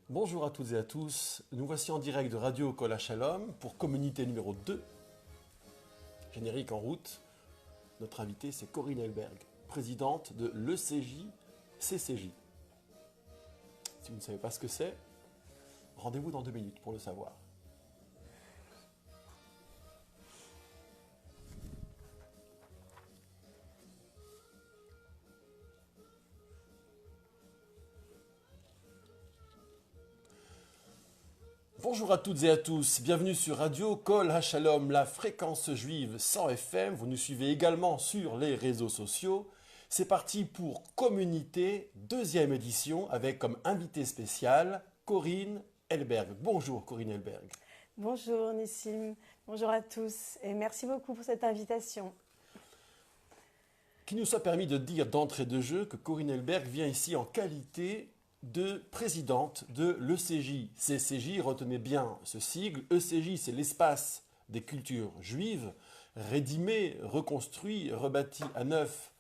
Bonjour à toutes et à tous, nous voici en direct de Radio Kol HaShalom pour Communauté numéro 2, générique en route. Notre invitée c'est Corinne Elberg, présidente de l'ECJ-CCJ. Si vous ne savez pas ce que c'est, rendez-vous dans 2 minutes pour le savoir. Bonjour à toutes et à tous, bienvenue sur Radio Kol HaShalom, la fréquence juive 100 FM. Vous nous suivez également sur les réseaux sociaux. C'est parti pour Communauté, 2e édition, avec comme invité spécial Corinne Elberg. Bonjour Corinne Elberg. Bonjour Nissim, bonjour à tous et merci beaucoup pour cette invitation. Qui nous soit permis de dire d'entrée de jeu que Corinne Elberg vient ici en qualité de présidente de l'ECJ-CCJ. Retenez bien ce sigle. ECJ, c'est l'espace des cultures juives, rédimé, reconstruit, rebâti à neuf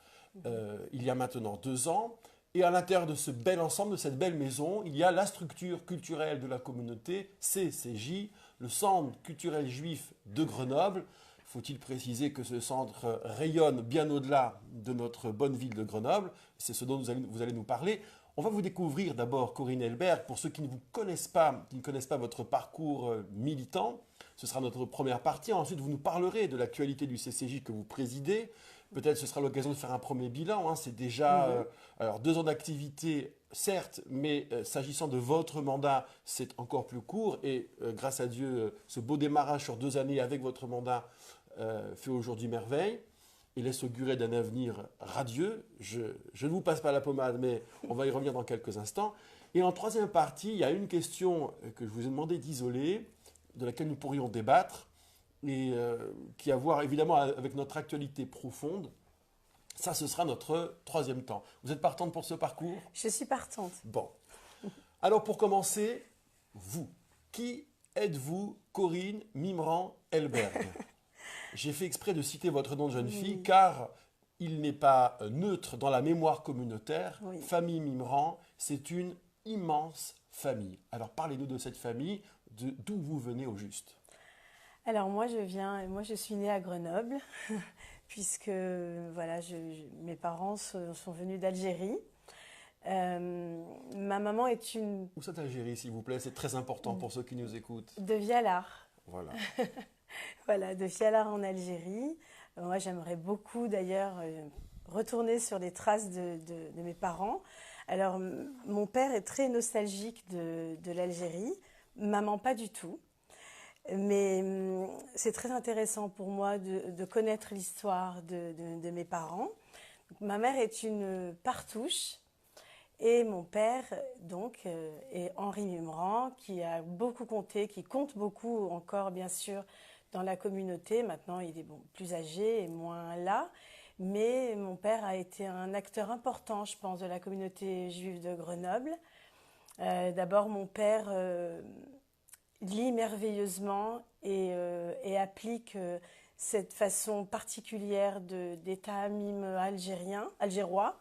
il y a maintenant 2 ans. Et à l'intérieur de ce bel ensemble, de cette belle maison, il y a la structure culturelle de la communauté, CCJ, le Centre culturel juif de Grenoble. Faut-il préciser que ce centre rayonne bien au-delà de notre bonne ville de Grenoble. C'est ce dont vous allez nous parler. On va vous découvrir d'abord Corinne Elberg. Pour ceux qui ne vous connaissent pas, qui ne connaissent pas votre parcours militant, ce sera notre première partie. Ensuite, vous nous parlerez de l'actualité du CCJ que vous présidez. Peut-être ce sera l'occasion de faire un premier bilan. C'est déjà 2 ans d'activité, certes, mais s'agissant de votre mandat, c'est encore plus court. Et grâce à Dieu, ce beau démarrage sur 2 années avec votre mandat fait aujourd'hui merveille et laisse augurer d'un avenir radieux. Je ne vous passe pas la pommade, mais on va y revenir dans quelques instants. Et en 3e partie, il y a une question que je vous ai demandé d'isoler, de laquelle nous pourrions débattre, et qui a à voir évidemment avec notre actualité profonde. Ça, ce sera notre 3e temps. Vous êtes partante pour ce parcours ? Je suis partante. Bon. Alors pour commencer, vous, qui êtes-vous, Corinne Mimran Elberg ? J'ai fait exprès de citer votre nom de jeune fille car il n'est pas neutre dans la mémoire communautaire. Oui. Famille Mimran, c'est une immense famille. Alors parlez-nous de cette famille, d'où vous venez au juste. Alors moi je suis née à Grenoble puisque voilà, mes parents sont venus d'Algérie. Ma maman est une... Où c'est Algérie s'il vous plaît, c'est très important pour ceux qui nous écoutent. De Vialar. Voilà. Voilà, de Vialar en Algérie. Moi, j'aimerais beaucoup d'ailleurs retourner sur les traces de mes parents. Alors, mon père est très nostalgique de l'Algérie, maman pas du tout. Mais c'est très intéressant pour moi de connaître l'histoire de mes parents. Donc, ma mère est une partouche et mon père donc est Henri Mimran qui a beaucoup compté, qui compte beaucoup encore bien sûr dans la communauté. Maintenant, il est plus âgé et moins là. Mais mon père a été un acteur important, je pense, de la communauté juive de Grenoble. D'abord, mon père lit merveilleusement et applique cette façon particulière des ta'amim algérois.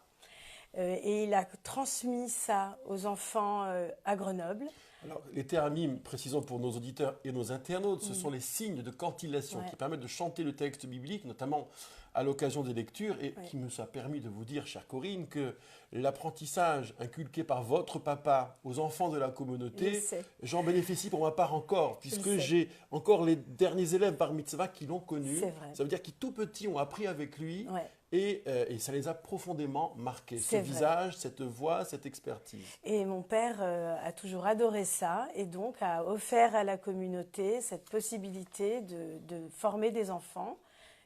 Et il a transmis ça aux enfants à Grenoble. Alors, les théramim, précisons pour nos auditeurs et nos internautes, ce sont les signes de cantillation qui permettent de chanter le texte biblique, notamment à l'occasion des lectures, et qui me soit permis de vous dire, chère Corinne, que l'apprentissage inculqué par votre papa aux enfants de la communauté, j'en bénéficie pour ma part encore, puisque j'ai encore les derniers élèves par mitzvah qui l'ont connu. Ça veut dire qu'ils tout petits ont appris avec lui. Et ça les a profondément marqués, ce visage, cette voix, cette expertise. Et mon père a toujours adoré ça et donc a offert à la communauté cette possibilité de former des enfants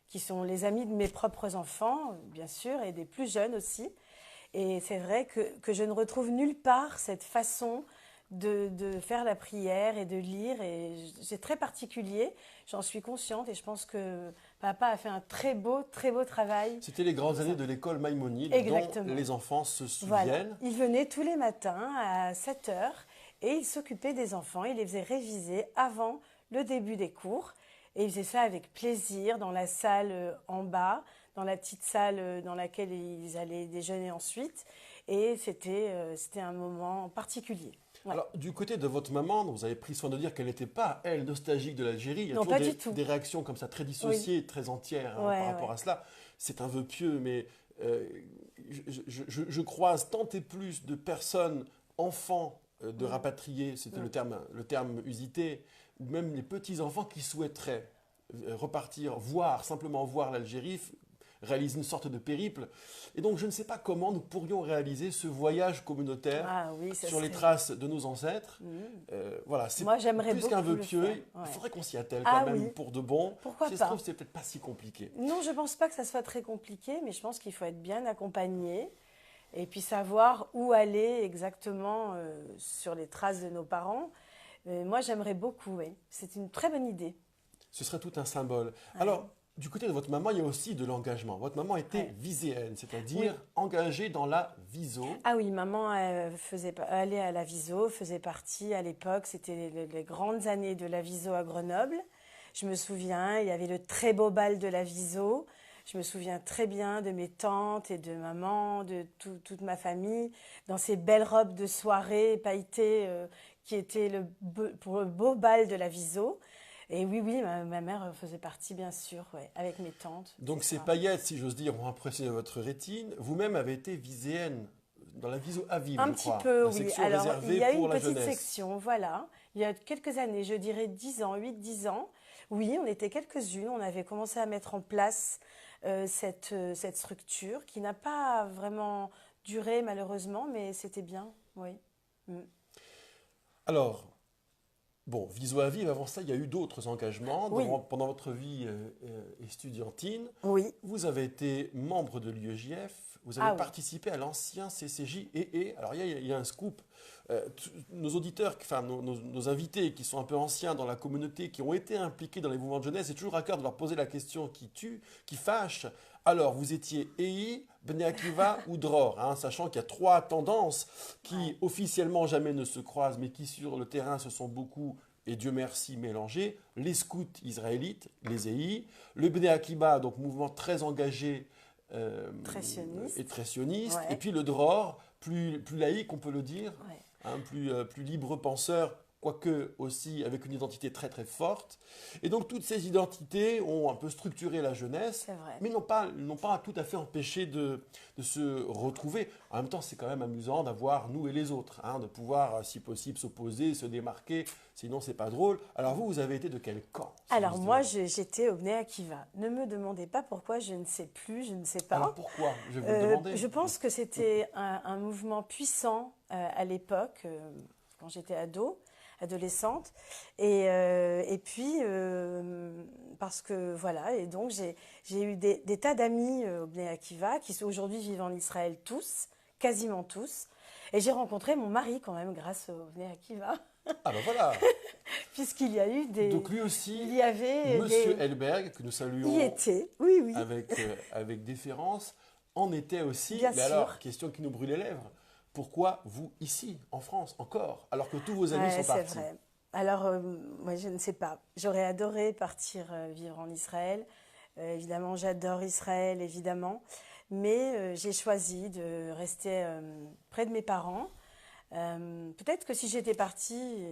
qui sont les amis de mes propres enfants, bien sûr, et des plus jeunes aussi. Et c'est vrai que je ne retrouve nulle part cette façon de faire la prière et de lire. Et c'est très particulier, j'en suis consciente et je pense que papa a fait un très beau travail. C'était les grandes années de l'école Maïmonide dont les enfants se souviennent. Voilà. Il venait tous les matins à 7 heures et il s'occupait des enfants. Il les faisait réviser avant le début des cours. Et il faisait ça avec plaisir dans la salle en bas, dans la petite salle dans laquelle ils allaient déjeuner ensuite. Et c'était un moment particulier. Ouais. Alors, du côté de votre maman, vous avez pris soin de dire qu'elle n'était pas, elle, nostalgique de l'Algérie. Il y a Non, toujours pas du tout. des réactions comme ça, très dissociées, très entières Ouais, par rapport ouais. à cela. C'est un vœu pieux, mais euh, je croise tant et plus de personnes, enfants de rapatriés, c'était le terme usité, ou même les petits-enfants qui souhaiteraient repartir, simplement voir l'Algérie, réaliser une sorte de périple. Et donc, je ne sais pas comment nous pourrions réaliser ce voyage communautaire Ah oui, ça sur les serait... traces de nos ancêtres. Mhm. Voilà, c'est Moi, j'aimerais plus beaucoup qu'un vœu le pieux. faire, Il ouais. faudrait qu'on s'y attelle Ah quand même oui. pour de bon. Pourquoi Si ça se pas? trouve, c'est peut-être pas si compliqué. Non, je pense pas que ça soit très compliqué, mais je pense qu'il faut être bien accompagné et puis savoir où aller exactement sur les traces de nos parents. Moi, j'aimerais beaucoup, oui. C'est une très bonne idée. Ce serait tout un symbole. Ouais. Alors, du côté de votre maman, il y a aussi de l'engagement. Votre maman était Ouais. viséenne, c'est-à-dire engagée dans la viso. Ah oui, maman allait à la Viso, faisait partie à l'époque, c'était les grandes années de la Viso à Grenoble. Je me souviens, il y avait le très beau bal de la Viso. Je me souviens très bien de mes tantes et de maman, de toute ma famille, dans ces belles robes de soirée pailletées qui étaient pour le beau bal de la Viso. Et oui, ma mère faisait partie, bien sûr, ouais, avec mes tantes. Donc c'est ces ça. paillettes, si j'ose dire, ont impressionné votre rétine. Vous-même avez été viséenne dans la viso à vivre, Un je petit crois. peu, La oui. section Alors, il réservée y a pour une la petite jeunesse. section, voilà. Il y a quelques années, je dirais 10 ans, 8-10 ans. Oui, on était quelques-unes. On avait commencé à mettre en place cette structure qui n'a pas vraiment duré, malheureusement, mais c'était bien, oui. Mm. Alors, bon, viso à vivre, avant ça, il y a eu d'autres engagements. Oui. Pendant votre vie estudiantine, Oui, vous avez été membre de l'UEJF, vous avez Ah oui. participé à l'ancien CCJ et alors il y a un scoop. Nos auditeurs, enfin nos invités qui sont un peu anciens dans la communauté, qui ont été impliqués dans les mouvements de jeunesse, c'est toujours à cœur de leur poser la question qui tue, qui fâche. Alors, vous étiez EI, Bnei Akiva ou Dror, hein, sachant qu'il y a trois tendances qui officiellement jamais ne se croisent, mais qui sur le terrain se sont beaucoup, et Dieu merci, mélangées. Les scouts israélites, les EI, le Bnei Akiva, donc mouvement très engagé Très sioniste. et très sioniste, Ouais. et puis le Dror, plus laïque, on peut le dire, ouais. hein, plus libre penseur, quoique aussi avec une identité très très forte. Et donc toutes ces identités ont un peu structuré la jeunesse, C'est vrai. mais n'ont pas tout à fait empêché de se retrouver. En même temps, c'est quand même amusant d'avoir nous et les autres, hein, de pouvoir, si possible, s'opposer, se démarquer, sinon c'est pas drôle. Alors vous avez été de quel camp? Si Alors j'ose moi, dire j'étais au Bnei Akiva. Ne me demandez pas pourquoi, je ne sais plus, je ne sais pas. Alors pourquoi? Je vais vous le demander. Je pense que c'était un mouvement puissant à l'époque, quand j'étais adolescente. Et puis, parce que voilà, et donc j'ai eu des tas d'amis au Bnei Akiva qui sont aujourd'hui vivent en Israël tous, quasiment tous. Et j'ai rencontré mon mari quand même grâce au Bnei Akiva, Ah ben voilà. puisqu'il y a eu des... Donc lui aussi, il y avait Monsieur des... Elberg, que nous Il saluons y était, oui, oui. avec déférence, en était aussi. Bien Mais sûr. alors, question qui nous brûle les lèvres, pourquoi vous ici, en France, encore, alors que tous vos amis Ouais, sont c'est partis? vrai. Alors, moi, je ne sais pas. J'aurais adoré partir vivre en Israël. Évidemment, j'adore Israël, évidemment. Mais j'ai choisi de rester près de mes parents. Peut-être que si j'étais partie,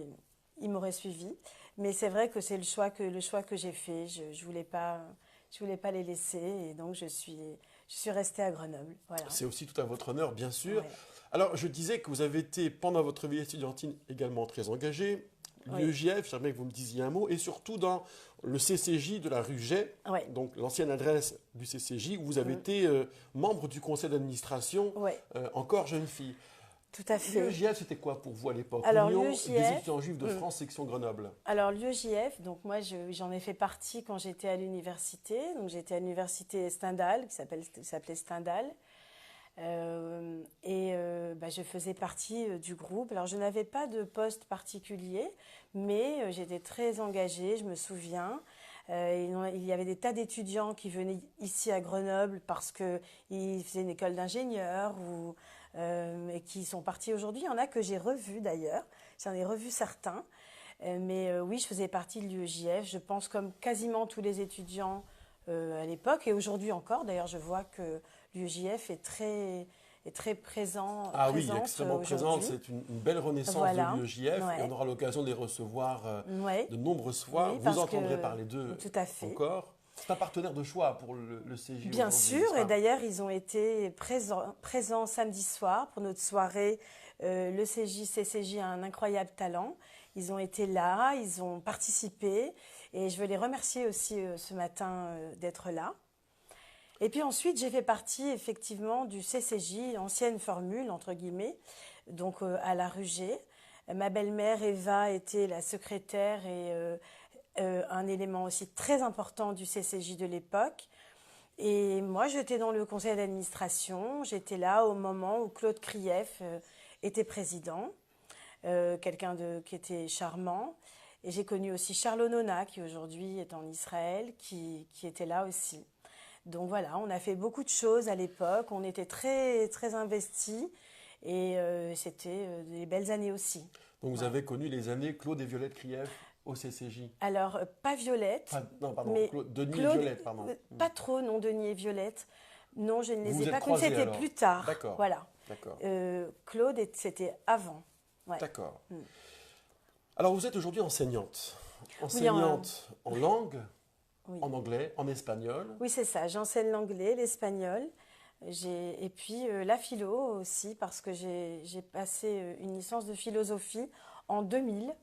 ils m'auraient suivi. Mais c'est vrai que c'est le choix que j'ai fait. Je voulais pas les laisser. Et donc, je suis restée à Grenoble. Voilà. C'est aussi tout à votre honneur, bien sûr. Ouais. Alors, je disais que vous avez été, pendant votre vie estudiantine, également très engagé. Oui. L'UEJF, j'aimerais bien que vous me disiez un mot, et surtout dans le CCJ de la rue Jay, Ouais. donc l'ancienne adresse du CCJ, où vous avez été membre du conseil d'administration, Ouais. encore jeune fille. Tout à fait. L'UEJF, c'était quoi pour vous à l'époque? Alors, Union l'UEJF, des étudiants juifs de France, section Grenoble. Alors l'UEJF, donc moi j'en ai fait partie quand j'étais à l'université. Donc j'étais à l'université Stendhal, qui s'appelait Stendhal. Je faisais partie du groupe. Alors je n'avais pas de poste particulier, mais j'étais très engagée, je me souviens. Il y avait des tas d'étudiants qui venaient ici à Grenoble parce qu'ils faisaient une école d'ingénieur et qui sont partis aujourd'hui. Il y en a que j'ai revus d'ailleurs. J'en ai revu certains. Oui, je faisais partie de l'UEJF. Je pense comme quasiment tous les étudiants à l'époque et aujourd'hui encore. D'ailleurs, je vois que l'UEJF est est très présent, Ah oui, présente extrêmement présente. C'est une belle renaissance voilà. de l'UEJF Ouais. et on aura l'occasion de les recevoir Ouais. de nombreuses fois. Oui, Vous parce entendrez que- parler d'eux tout à fait. encore. C'est un partenaire de choix pour le CJ Bien aujourd'hui, sûr, n'est-ce et pas? d'ailleurs, ils ont été présents samedi soir pour notre soirée. Le CCJ a un incroyable talent. Ils ont été là, ils ont participé, et je veux les remercier aussi ce matin d'être là. Et puis ensuite, j'ai fait partie effectivement du CCJ, ancienne formule, entre guillemets, donc à la Rugée. Ma belle-mère Eva était la secrétaire et un élément aussi très important du CCJ de l'époque. Et moi, j'étais dans le conseil d'administration. J'étais là au moment où Claude Krief était président, qui était charmant. Et j'ai connu aussi Charles Onona, qui aujourd'hui est en Israël, qui était là aussi. Donc voilà, on a fait beaucoup de choses à l'époque. On était très, très investis. Et c'était des belles années aussi. Donc vous Ouais. avez connu les années Claude et Violette Krief au CCJ. Alors, pas Violette. Non, pardon, mais Denis et Claude, Violette, pardon. pas trop, non, Denis et Violette. Non, je ne les Vous ai vous pas êtes connus, croisés, c'était alors. plus tard. D'accord. Voilà. D'accord. Claude, c'était avant. Ouais. D'accord. Alors vous êtes aujourd'hui enseignante. Oui, Enseignante en langue, Oui. en anglais, en espagnol. Oui, c'est ça. J'enseigne l'anglais, l'espagnol. Et puis la philo aussi, parce que j'ai passé une licence de philosophie en 2000.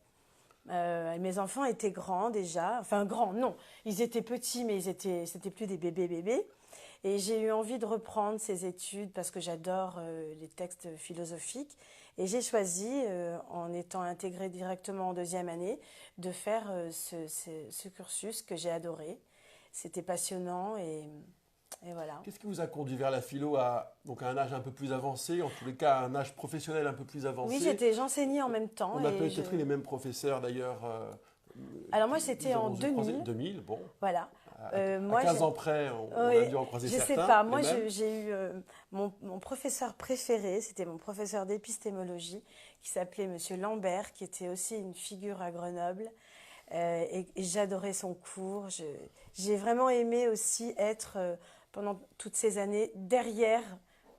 Mes enfants étaient grands déjà. Enfin, grands, non. Ils étaient petits, mais c'était plus des bébés. Et j'ai eu envie de reprendre ces études parce que j'adore les textes philosophiques. Et j'ai choisi, en étant intégrée directement en deuxième année, de faire ce cursus que j'ai adoré. C'était passionnant et voilà. Qu'est-ce qui vous a conduit vers la philo donc à un âge un peu plus avancé, en tous les cas à un âge professionnel un peu plus avancé? Oui, j'enseignais en même temps. On a peut-être eu les mêmes professeurs d'ailleurs. Alors moi, c'était en 2000. 2000, bon. Voilà. À 15 ans près, on a dû en croiser certains. Je sais pas. Moi, j'ai eu mon professeur préféré, c'était mon professeur d'épistémologie, qui s'appelait Monsieur Lambert, qui était aussi une figure à Grenoble. Et j'adorais son cours. J'ai vraiment aimé aussi être, pendant toutes ces années, derrière,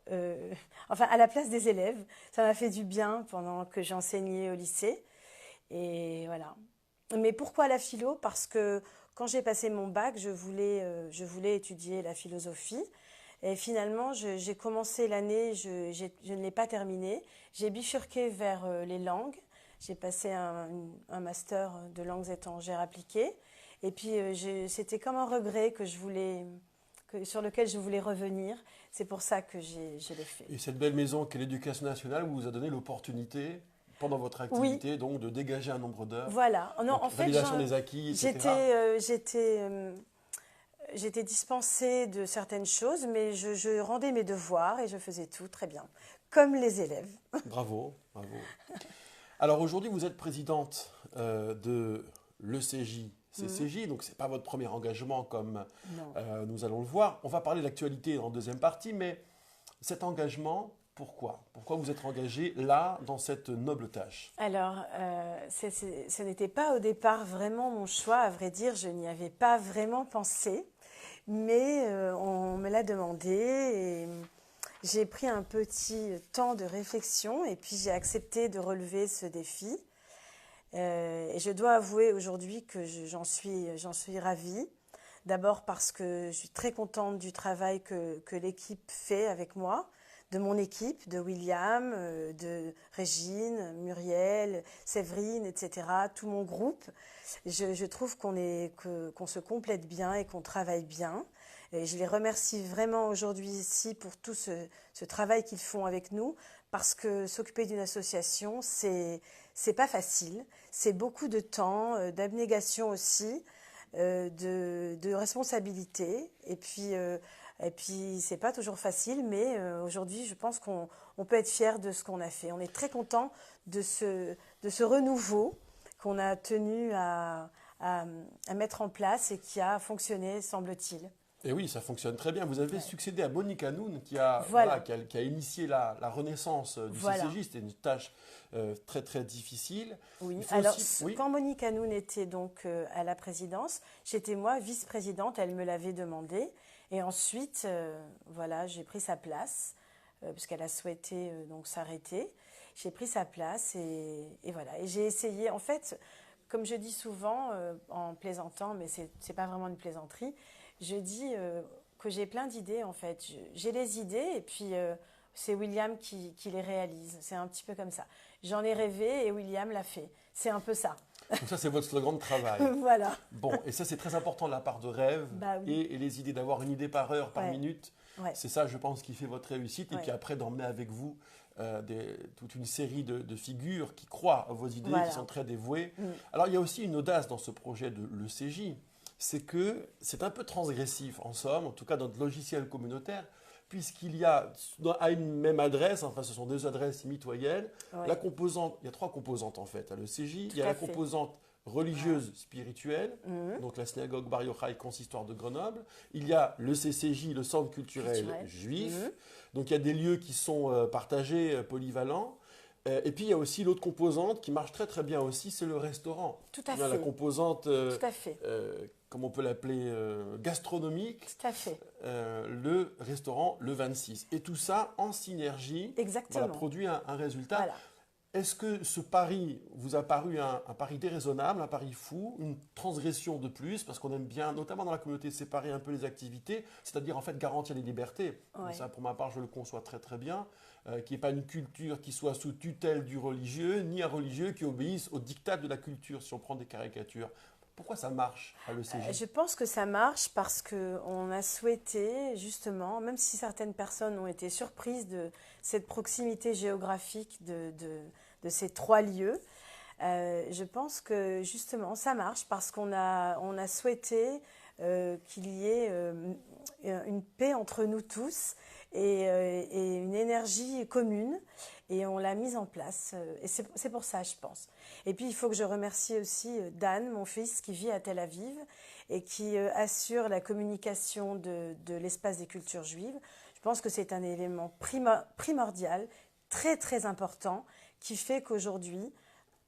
à la place des élèves. Ça m'a fait du bien pendant que j'enseignais au lycée. Et voilà. Mais pourquoi la philo? Parce que quand j'ai passé mon bac, je voulais étudier la philosophie. Et finalement, j'ai commencé l'année, je ne l'ai pas terminée. J'ai bifurqué vers les langues. J'ai passé un master de langues étrangères appliquées. Et puis, c'était comme un regret sur lequel je voulais revenir. C'est pour ça que je l'ai fait. Et cette belle maison qu'est l'Éducation nationale vous a donné l'opportunité, pendant votre activité, Oui. donc de dégager un nombre d'heures. Voilà. Non, donc, en fait, validation des acquis, etc. J'étais dispensée de certaines choses, mais je rendais mes devoirs et je faisais tout très bien, comme les élèves. Bravo, bravo. Alors aujourd'hui, vous êtes présidente de l'ECJ CCJ, donc ce n'est pas votre premier engagement comme nous allons le voir. On va parler de l'actualité en deuxième partie, mais cet engagement, pourquoi? Pourquoi vous êtes engagée là, dans cette noble tâche? Alors, ce n'était pas au départ vraiment mon choix, à vrai dire, je n'y avais pas vraiment pensé, mais on me l'a demandé et j'ai pris un petit temps de réflexion et puis j'ai accepté de relever ce défi. Et je dois avouer aujourd'hui que j'en suis ravie. D'abord parce que je suis très contente du travail que l'équipe fait avec moi, de mon équipe, de William, de Régine, Muriel, Séverine, etc., tout mon groupe. Je trouve qu'on se complète bien et qu'on travaille bien. Et je les remercie vraiment aujourd'hui ici pour tout ce travail qu'ils font avec nous, parce que s'occuper d'une association, c'est pas facile. C'est beaucoup de temps, d'abnégation aussi, de responsabilité. Et puis c'est pas toujours facile, mais aujourd'hui, je pense qu'on peut être fier de ce qu'on a fait. On est très content de ce renouveau qu'on a tenu à mettre en place et qui a fonctionné, semble-t-il. Et oui, ça fonctionne très bien. Vous avez succédé à Monique Hanoun qui a initié la renaissance du CCJ. C'était une tâche très très difficile. Oui. Alors, quand Monique Hanoun était donc à la présidence, j'étais moi vice-présidente, elle me l'avait demandé. Et ensuite, j'ai pris sa place. puisqu'elle a souhaité donc s'arrêter. J'ai pris sa place et voilà. Et j'ai essayé, en fait, comme je dis souvent en plaisantant, mais c'est pas vraiment une plaisanterie, je dis que j'ai plein d'idées en fait. J'ai les idées et puis c'est William qui les réalise. C'est un petit peu comme ça. J'en ai rêvé et William l'a fait. C'est un peu ça. Donc ça, c'est votre slogan de travail. Voilà. Bon, et ça, c'est très important, la part de rêve Bah oui. et les idées, d'avoir une idée par heure, par Ouais. minute. Ouais. C'est ça, je pense, qui fait votre réussite. Et Ouais. puis après, d'emmener avec vous toute une série de figures qui croient à vos idées, Voilà. qui sont très dévouées. Mm. Alors, il y a aussi une audace dans ce projet de l'ECJ. C'est que c'est un peu transgressif, en somme, en tout cas dans notre logiciel communautaire, puisqu'il y a à une même adresse, enfin ce sont deux adresses mitoyennes, Ouais. la composante, il y a trois composantes en fait à l'ECJ. Il y a à la fait. composante religieuse, spirituelle, Mhm. donc la synagogue Bar Yochai, consistoire de Grenoble. Il y a le CCJ, le centre culturel juif. Mhm. Donc il y a des lieux qui sont partagés, polyvalents. Et puis il y a aussi l'autre composante qui marche très très bien aussi, c'est le restaurant. Tout à On a la fait. composante, Tout à fait. comme on peut l'appeler, gastronomique, Tout à fait. le restaurant le 26. Et tout ça en synergie, Exactement. voilà, produit un résultat. Voilà. Est-ce que ce pari vous a paru un pari déraisonnable, un pari fou, une transgression de plus, parce qu'on aime bien, notamment dans la communauté, séparer un peu les activités, c'est-à-dire en fait garantir les libertés. Ouais. Ça, pour ma part, je le conçois très très bien, qu'il n'y ait pas une culture qui soit sous tutelle du religieux, ni un religieux qui obéisse au diktat de la culture, si on prend des caricatures. Pourquoi ça marche à l'ECJ? Je pense que ça marche parce qu'on a souhaité, justement, même si certaines personnes ont été surprises de cette proximité géographique de ces trois lieux, je pense que justement ça marche parce qu'on a souhaité qu'il y ait une paix entre nous tous et une énergie commune. Et on l'a mise en place. Et c'est pour ça, je pense. Et puis, il faut que je remercie aussi Dan, mon fils, qui vit à Tel Aviv et qui assure la communication de l'espace des cultures juives. Je pense que c'est un élément primordial, très, très important, qui fait qu'aujourd'hui,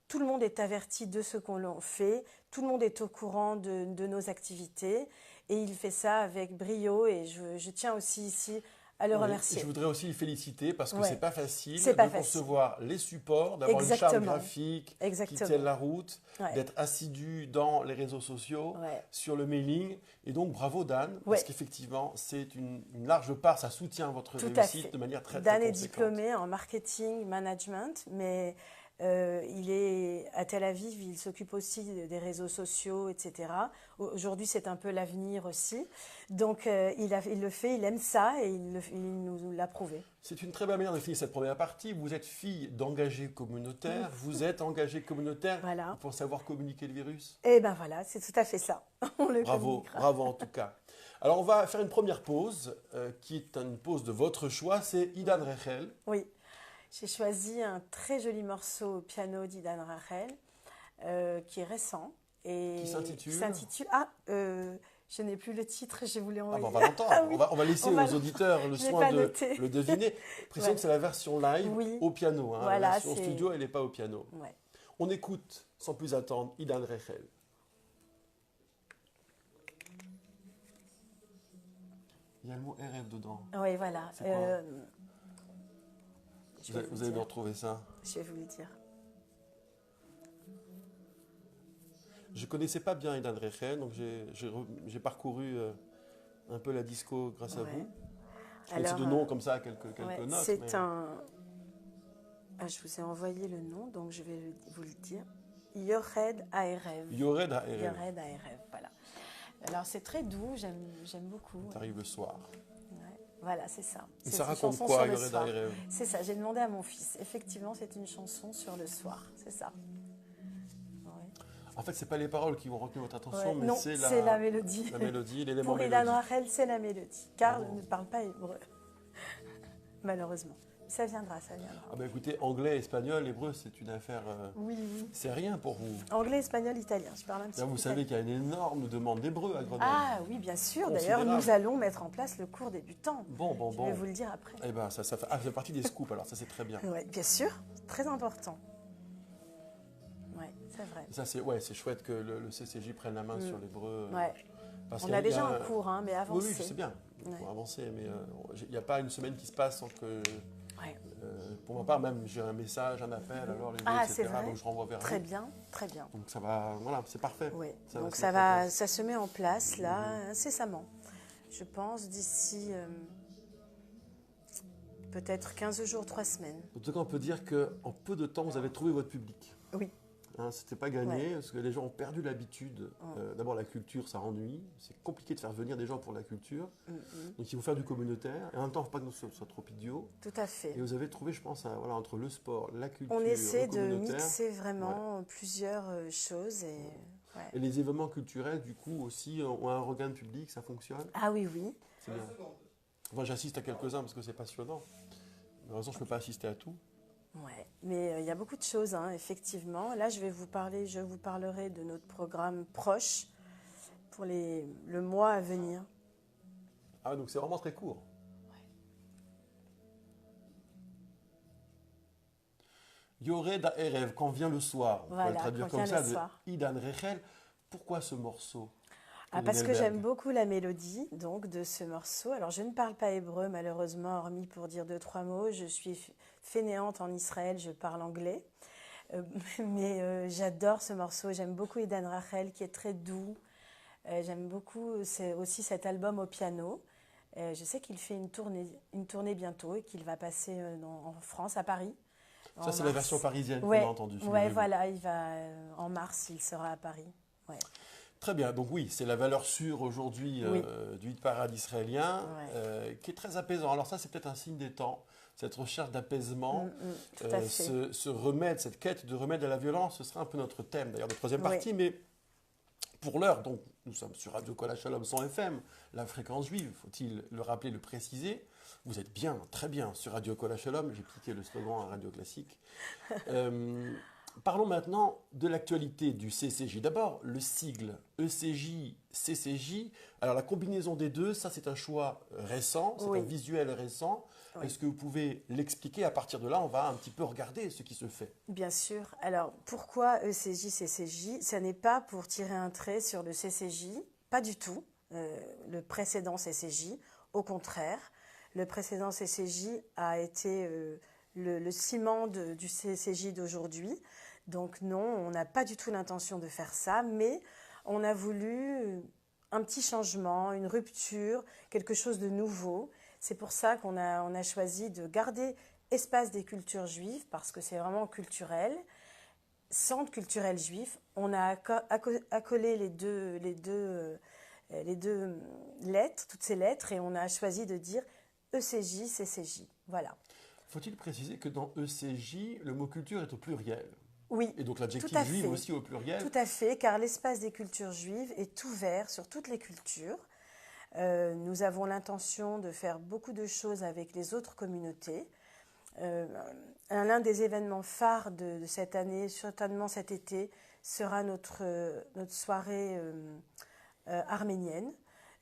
tout le monde est averti de ce qu'on fait, tout le monde est au courant de nos activités. Et il fait ça avec brio. Et je tiens aussi ici à le remercier. Je voudrais aussi le féliciter parce que Ouais. c'est pas facile C'est pas de facile. concevoir les supports, d'avoir une charte Exactement. graphique qui Exactement. tienne la route, Ouais. d'être assidu dans les réseaux sociaux, Ouais. sur le mailing. Et donc bravo Dan, Ouais. parce qu'effectivement c'est une large part, ça soutient votre Tout à réussite fait. de manière très Dan très est conséquente. diplômé en marketing management, mais il est à Tel Aviv, il s'occupe aussi des réseaux sociaux, etc. Aujourd'hui, c'est un peu l'avenir aussi. Donc, il le fait, il aime ça et il nous l'a prouvé. C'est une très belle manière de finir cette première partie. Vous êtes fille d'engagés communautaires, vous êtes engagé communautaire Voilà. pour savoir communiquer le virus. Et ben voilà, c'est tout à fait ça. On le Bravo, communiquera. bravo en tout cas. Alors on va faire une première pause, qui est une pause de votre choix, c'est Idan Rechel. Oui, j'ai choisi un très joli morceau au piano d'Idan Rachel, qui est récent. Et Qui s'intitule je n'ai plus le titre, je voulais Ah envoyer. ben, on va l'entendre, Ah oui. on va laisser On va aux auditeurs le Je l'ai soin pas de noté. le deviner. Précisons Ouais. que c'est la version live Oui. au piano, hein. Voilà, La version c'est- studio, elle n'est pas au piano. Ouais. On écoute sans plus attendre Idan Rechel. Il y a le mot RF dedans. Oui, voilà. C'est quoi Je Vous vais allez vous nous dire. retrouver ça. Je vais vous le dire. Je connaissais pas bien Idan Rechel, donc j'ai parcouru un peu la disco grâce à Ouais. vous. Je connaissais de nom comme ça, quelques ouais, notes. c'est mais- un. Ah, je vous ai envoyé le nom, donc je vais vous le dire. Yored Aerev. Yored Ha'erev. Yored Aerev, voilà. Alors c'est très doux, j'aime beaucoup. Ça arrive le soir. Ouais. Voilà, c'est ça. Et C'est ça une raconte chanson quoi, sur le Yored soir. Ha'erev? C'est ça, j'ai demandé à mon fils. Effectivement, c'est une chanson sur le soir, c'est ça. Ouais. En fait, c'est pas les paroles qui vont retenir votre attention, Ouais, mais non, c'est la mélodie. la mélodie, l'élément Pour Idan mélodique. Rachel, c'est la mélodie. Karl Oh. ne parle pas hébreu, malheureusement. Ça viendra, ça viendra. Ah ben écoutez, anglais, espagnol, hébreu, c'est une affaire... Oui, oui. c'est rien pour vous. Anglais, espagnol, italien. Je parle un petit Là, peu vous savez italien. qu'il y a une énorme demande d'hébreu à Grenoble. Ah oui, bien sûr. D'ailleurs, Considérable. nous allons mettre en place le cours débutant. Bon. Je vais vous le dire après. Eh ben, ça fait partie des scoops, alors ça c'est très bien. Oui, bien sûr. Très important. Oui, c'est vrai. Ça, c'est chouette que le CCJ prenne la main sur l'hébreu. Ouais. parce On qu'il y a déjà un- un cours, hein, mais Oui, avancé. oui, je sais bien. il faut Ouais. avancer. Mais il n'y a pas une semaine qui se passe sans que, Ouais. pour ma part, même j'ai un message, un appel, alors les Ah, etc. c'est vrai. Donc je renvoie vers Très vous. bien, très bien. Donc ça va, voilà, c'est parfait. Oui. Ça Donc se mettre en place. ça se met en place là incessamment. Je pense d'ici peut-être 15 jours, 3 semaines. En tout cas, on peut dire qu'en peu de temps, vous avez trouvé votre public. Oui. Hein, c'était pas gagné, Ouais. parce que les gens ont perdu l'habitude. D'abord, la culture, ça ennuie. C'est compliqué de faire venir des gens pour la culture. Donc, il faut faire du communautaire. Et en même temps, il ne faut pas que nous soyons trop idiots. Tout à fait. Et vous avez trouvé, je pense, voilà, entre le sport, la culture, On essaie le de communautaire. mixer vraiment plusieurs choses. Ouais. Et les événements culturels, du coup, aussi, ont un regain de public, ça fonctionne. Ah oui, oui. C'est bien. Moi, j'assiste à quelques-uns parce que c'est passionnant. Malheureusement, je ne peux pas assister à tout. Ouais. Mais il y a beaucoup de choses, hein, effectivement. Là, je vous parlerai de notre programme proche pour le mois à venir. Ah, donc c'est vraiment très court. Yoreh da Erev, quand vient le soir. On Voilà, peut le traduire quand comme vient ça, le de soir. Idan Rechel. Pourquoi ce morceau? Ah, parce que Hellberg. j'aime beaucoup la mélodie donc de ce morceau. Alors, je ne parle pas hébreu, malheureusement, hormis pour dire 2, 3 mots. Je suis fainéante en Israël, je parle anglais. Mais j'adore ce morceau. J'aime beaucoup Idan Rachel, qui est très doux. J'aime beaucoup aussi cet album au piano. Je sais qu'il fait une tournée bientôt et qu'il va passer en France, à Paris. Ça, c'est la version parisienne Ouais, qu'on a entendue. ouais, voilà, il va en mars, il sera à Paris. Ouais. Très bien, donc oui, c'est la valeur sûre aujourd'hui Oui. du hit parade israélien, Ouais. qui est très apaisant. Alors ça, c'est peut-être un signe des temps, cette recherche d'apaisement, Tout à fait. ce remède, cette quête de remède à la violence, ce sera un peu notre thème d'ailleurs de troisième Oui. partie, mais pour l'heure, donc nous sommes sur Radio Kol Shalom 100 FM, la fréquence juive, faut-il le rappeler, le préciser. Vous êtes bien, très bien sur Radio Kol Shalom, j'ai piqué le slogan à Radio Classique. Parlons maintenant de l'actualité du CCJ. D'abord, le sigle ECJ-CCJ. Alors, la combinaison des deux, ça, c'est un choix récent, c'est Oui. un visuel récent. Oui. Est-ce que vous pouvez l'expliquer? À partir de là, on va un petit peu regarder ce qui se fait. Bien sûr. Alors, pourquoi ECJ-CCJ? Ça n'est pas pour tirer un trait sur le CCJ, pas du tout, le précédent CCJ. Au contraire, le précédent CCJ a été le ciment du CCJ d'aujourd'hui. Donc non, on n'a pas du tout l'intention de faire ça, mais on a voulu un petit changement, une rupture, quelque chose de nouveau. C'est pour ça qu'on a choisi de garder Espace des cultures juives, parce que c'est vraiment culturel. Centre culturel juif, on a accolé les deux lettres, toutes ces lettres, et on a choisi de dire ECJ, CCJ. Voilà. Faut-il préciser que dans ECJ, le mot culture est au pluriel? Oui, Et donc tout l'adjectif à juive fait. aussi au pluriel? Tout à fait, car l'espace des cultures juives est ouvert sur toutes les cultures. Nous avons l'intention de faire beaucoup de choses avec les autres communautés. L'un des événements phares de cette année, certainement cet été, sera notre soirée arménienne.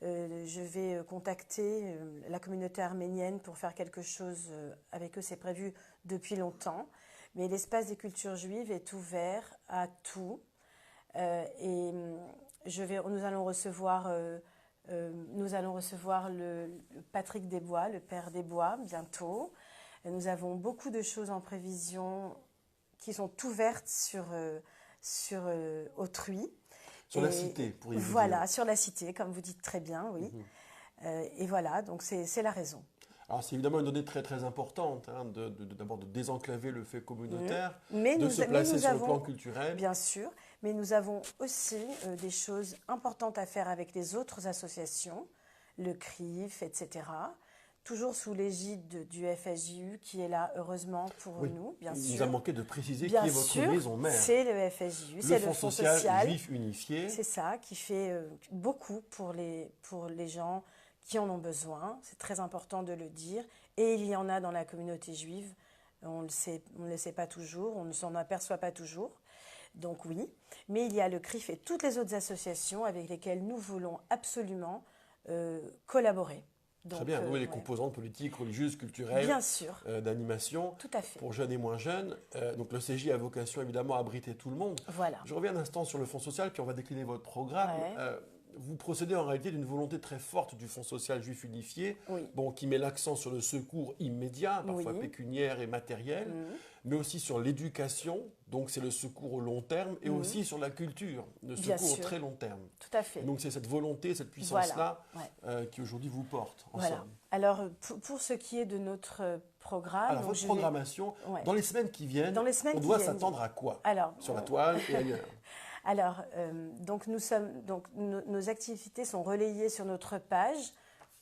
Je vais contacter la communauté arménienne pour faire quelque chose avec eux. C'est prévu depuis longtemps. Mais l'espace des cultures juives est ouvert à tout. Et nous allons recevoir le Patrick Desbois, le père Desbois, bientôt. Et nous avons beaucoup de choses en prévision qui sont ouvertes sur autrui. Sur la cité, pourriez-vous dire. Voilà, sur la cité, comme vous dites très bien, oui. Et voilà, donc c'est la raison. Alors c'est évidemment une donnée très très importante, hein, d'abord de désenclaver le fait communautaire, Mais de se placer sur le plan culturel. Bien sûr, mais nous avons aussi des choses importantes à faire avec les autres associations, le CRIF, etc. Toujours sous l'égide du FSJU qui est là, heureusement, pour Oui. nous, bien Il sûr. nous a manqué de préciser Bien qui est votre sûr, maison mère. c'est le FSJU, c'est le Fonds social social. juif unifié. C'est ça, qui fait beaucoup pour les gens qui en ont besoin. C'est très important de le dire. Et il y en a dans la communauté juive. On ne le sait pas toujours, on ne s'en aperçoit pas toujours. Donc oui, mais il y a le CRIF et toutes les autres associations avec lesquelles nous voulons absolument collaborer. Donc, Très bien, oui, les ouais. composantes politiques, religieuses, culturelles, Bien sûr, d'animation, tout à fait. pour jeunes et moins jeunes. Donc le CJ a vocation évidemment à abriter tout le monde. Voilà. Je reviens un instant sur le Fonds social, puis on va décliner votre programme. Ouais. vous procédez en réalité d'une volonté très forte du Fonds social juif unifié, Oui. bon, qui met l'accent sur le secours immédiat, parfois Oui. pécuniaire et matériel, mais aussi sur l'éducation, donc c'est le secours au long terme, et aussi sur la culture, le Bien secours au sûr. très long terme. Tout à fait. Et donc c'est cette volonté, cette puissance-là Voilà. qui aujourd'hui vous porte, en Voilà. somme. Alors, pour ce qui est de notre programme... Alors, donc votre je vais- programmation, Ouais. dans les semaines qui viennent, Dans les semaines on qui doit viennent. s'attendre à quoi Alors, sur la toile et ailleurs? Alors, nos activités sont relayées sur notre page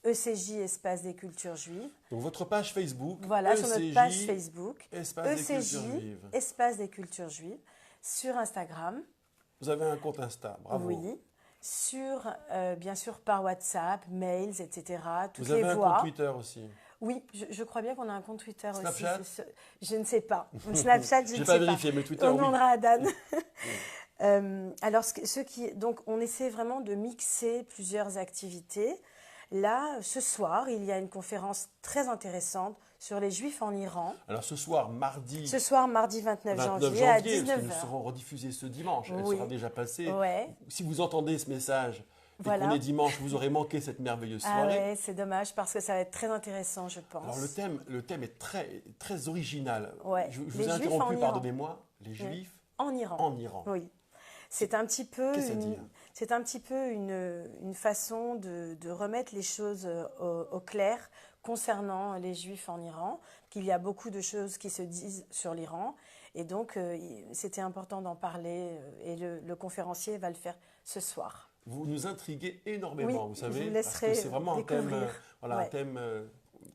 ECJ Espace des Cultures Juives. Donc votre page Facebook, Voilà, sur notre page ECJ, Facebook, Espace des ECJ Cultures Juives. Espace des Cultures Juives, sur Instagram, Vous avez un compte Insta, bravo. oui, sur, bien sûr, par WhatsApp, mails, etc., toutes Vous avez les un voies. compte Twitter aussi. Oui, je crois bien qu'on a un compte Twitter Snapchat aussi. Je ne sais pas. Snapchat, je ne J'ai sais pas pas. vérifié, mais Twitter, On oui. demandera à Dan. Alors, donc, on essaie vraiment de mixer plusieurs activités. Là, ce soir, il y a une conférence très intéressante sur les Juifs en Iran. Alors ce soir, mardi Ce soir, mardi 29 29 janvier, à janvier, parce que nous 19h. serons rediffusés ce dimanche, elle Oui. sera déjà passée. Ouais. Si vous entendez ce message et Voilà. qu'on est dimanche, vous aurez manqué cette merveilleuse Ah soirée. ouais, c'est dommage parce que ça va être très intéressant, je pense. Alors le thème est très, très original. Ouais. Je vous Les ai Juifs interrompu, en Iran. pardonnez-moi. Les Juifs En Iran. en Iran. Oui. C'est un petit peu, Qu'est-ce à dire c'est un petit peu une façon de remettre les choses au clair concernant les Juifs en Iran, qu'il y a beaucoup de choses qui se disent sur l'Iran. Et donc, c'était important d'en parler et le conférencier va le faire ce soir. Vous nous intriguez énormément, Oui, vous savez, je vous parce laisserai que c'est vraiment un thème, découvrir. voilà, Ouais. un thème,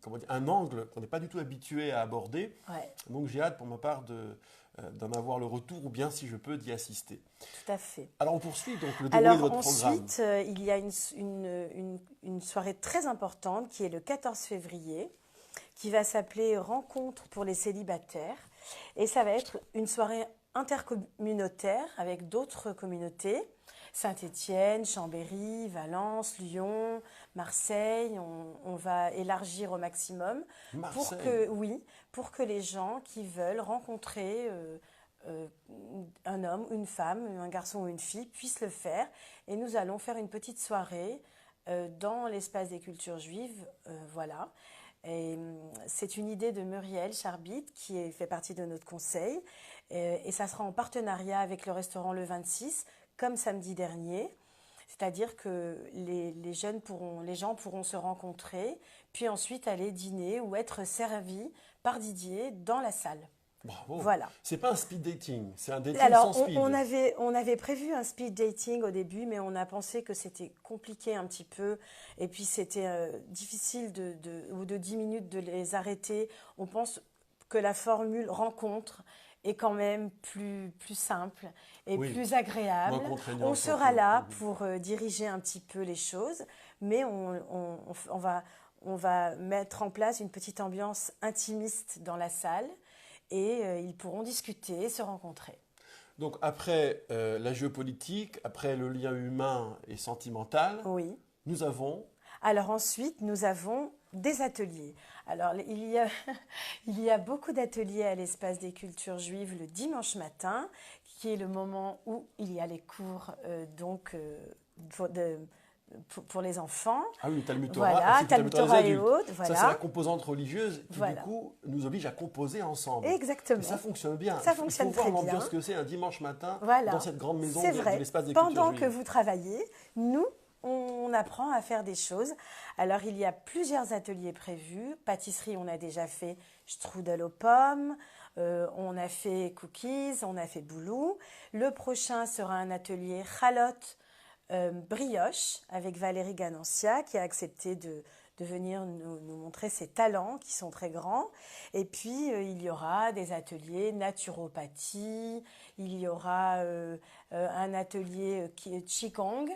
comment dire, un angle qu'on n'est pas du tout habitué à aborder. Ouais, Donc j'ai hâte pour ma part d'en avoir le retour ou bien si je peux d'y assister. tout à fait. Alors on poursuit donc le déroulé de Alors votre programme. ensuite, il y a une soirée très importante qui est le 14 février, qui va s'appeler Rencontre pour les célibataires. Et ça va être une soirée intercommunautaire avec d'autres communautés. Saint-Étienne, Chambéry, Valence, Lyon, Marseille. On va élargir au maximum Marseille. pour que les gens qui veulent rencontrer un homme, une femme, un garçon ou une fille puissent le faire. Et nous allons faire une petite soirée dans l'espace des cultures juives. Voilà. Et c'est une idée de Muriel Charbit qui fait partie de notre conseil. Et ça sera en partenariat avec le restaurant Le 26, comme samedi dernier. C'est-à-dire que les gens pourront se rencontrer, puis ensuite aller dîner ou être servis par Didier dans la salle. Bravo. Voilà. C'est pas un speed dating, c'est un dating Alors, sans speed. on avait prévu un speed dating au début, mais on a pensé que c'était compliqué un petit peu. Et puis, c'était difficile au bout de 10 minutes de les arrêter. On pense que la formule rencontre est quand même plus simple et Oui. plus agréable. Moins contraignant, On sera surtout. là pour diriger un petit peu les choses, mais on va mettre en place une petite ambiance intimiste dans la salle. Et ils pourront discuter, se rencontrer. Donc après la géopolitique, après le lien humain et sentimental, Oui. nous avons... Alors ensuite, nous avons des ateliers. Alors il y a beaucoup d'ateliers à l'espace des cultures juives le dimanche matin, qui est le moment où il y a les cours pour les enfants. Ah oui, le Talmud Torah, Voilà, ainsi que le Talmud Torah et adultes. autres. Ça, Voilà. c'est la composante religieuse qui, Voilà. du coup, nous oblige à composer ensemble. Exactement. Et ça fonctionne bien. Ça fonctionne Il faut très voir l'ambiance bien. que c'est un dimanche matin Voilà. dans cette grande maison C'est de vrai. l'espace des Pendant cultures que juives. vous travaillez, nous, on apprend à faire des choses. Alors, il y a plusieurs ateliers prévus. Pâtisserie, on a déjà fait strudel aux pommes. On a fait cookies, on a fait boulou. Le prochain sera un atelier chalotte brioche avec Valérie Ganancia qui a accepté de venir nous montrer ses talents qui sont très grands. Et puis, il y aura des ateliers naturopathie, il y aura un atelier Qigong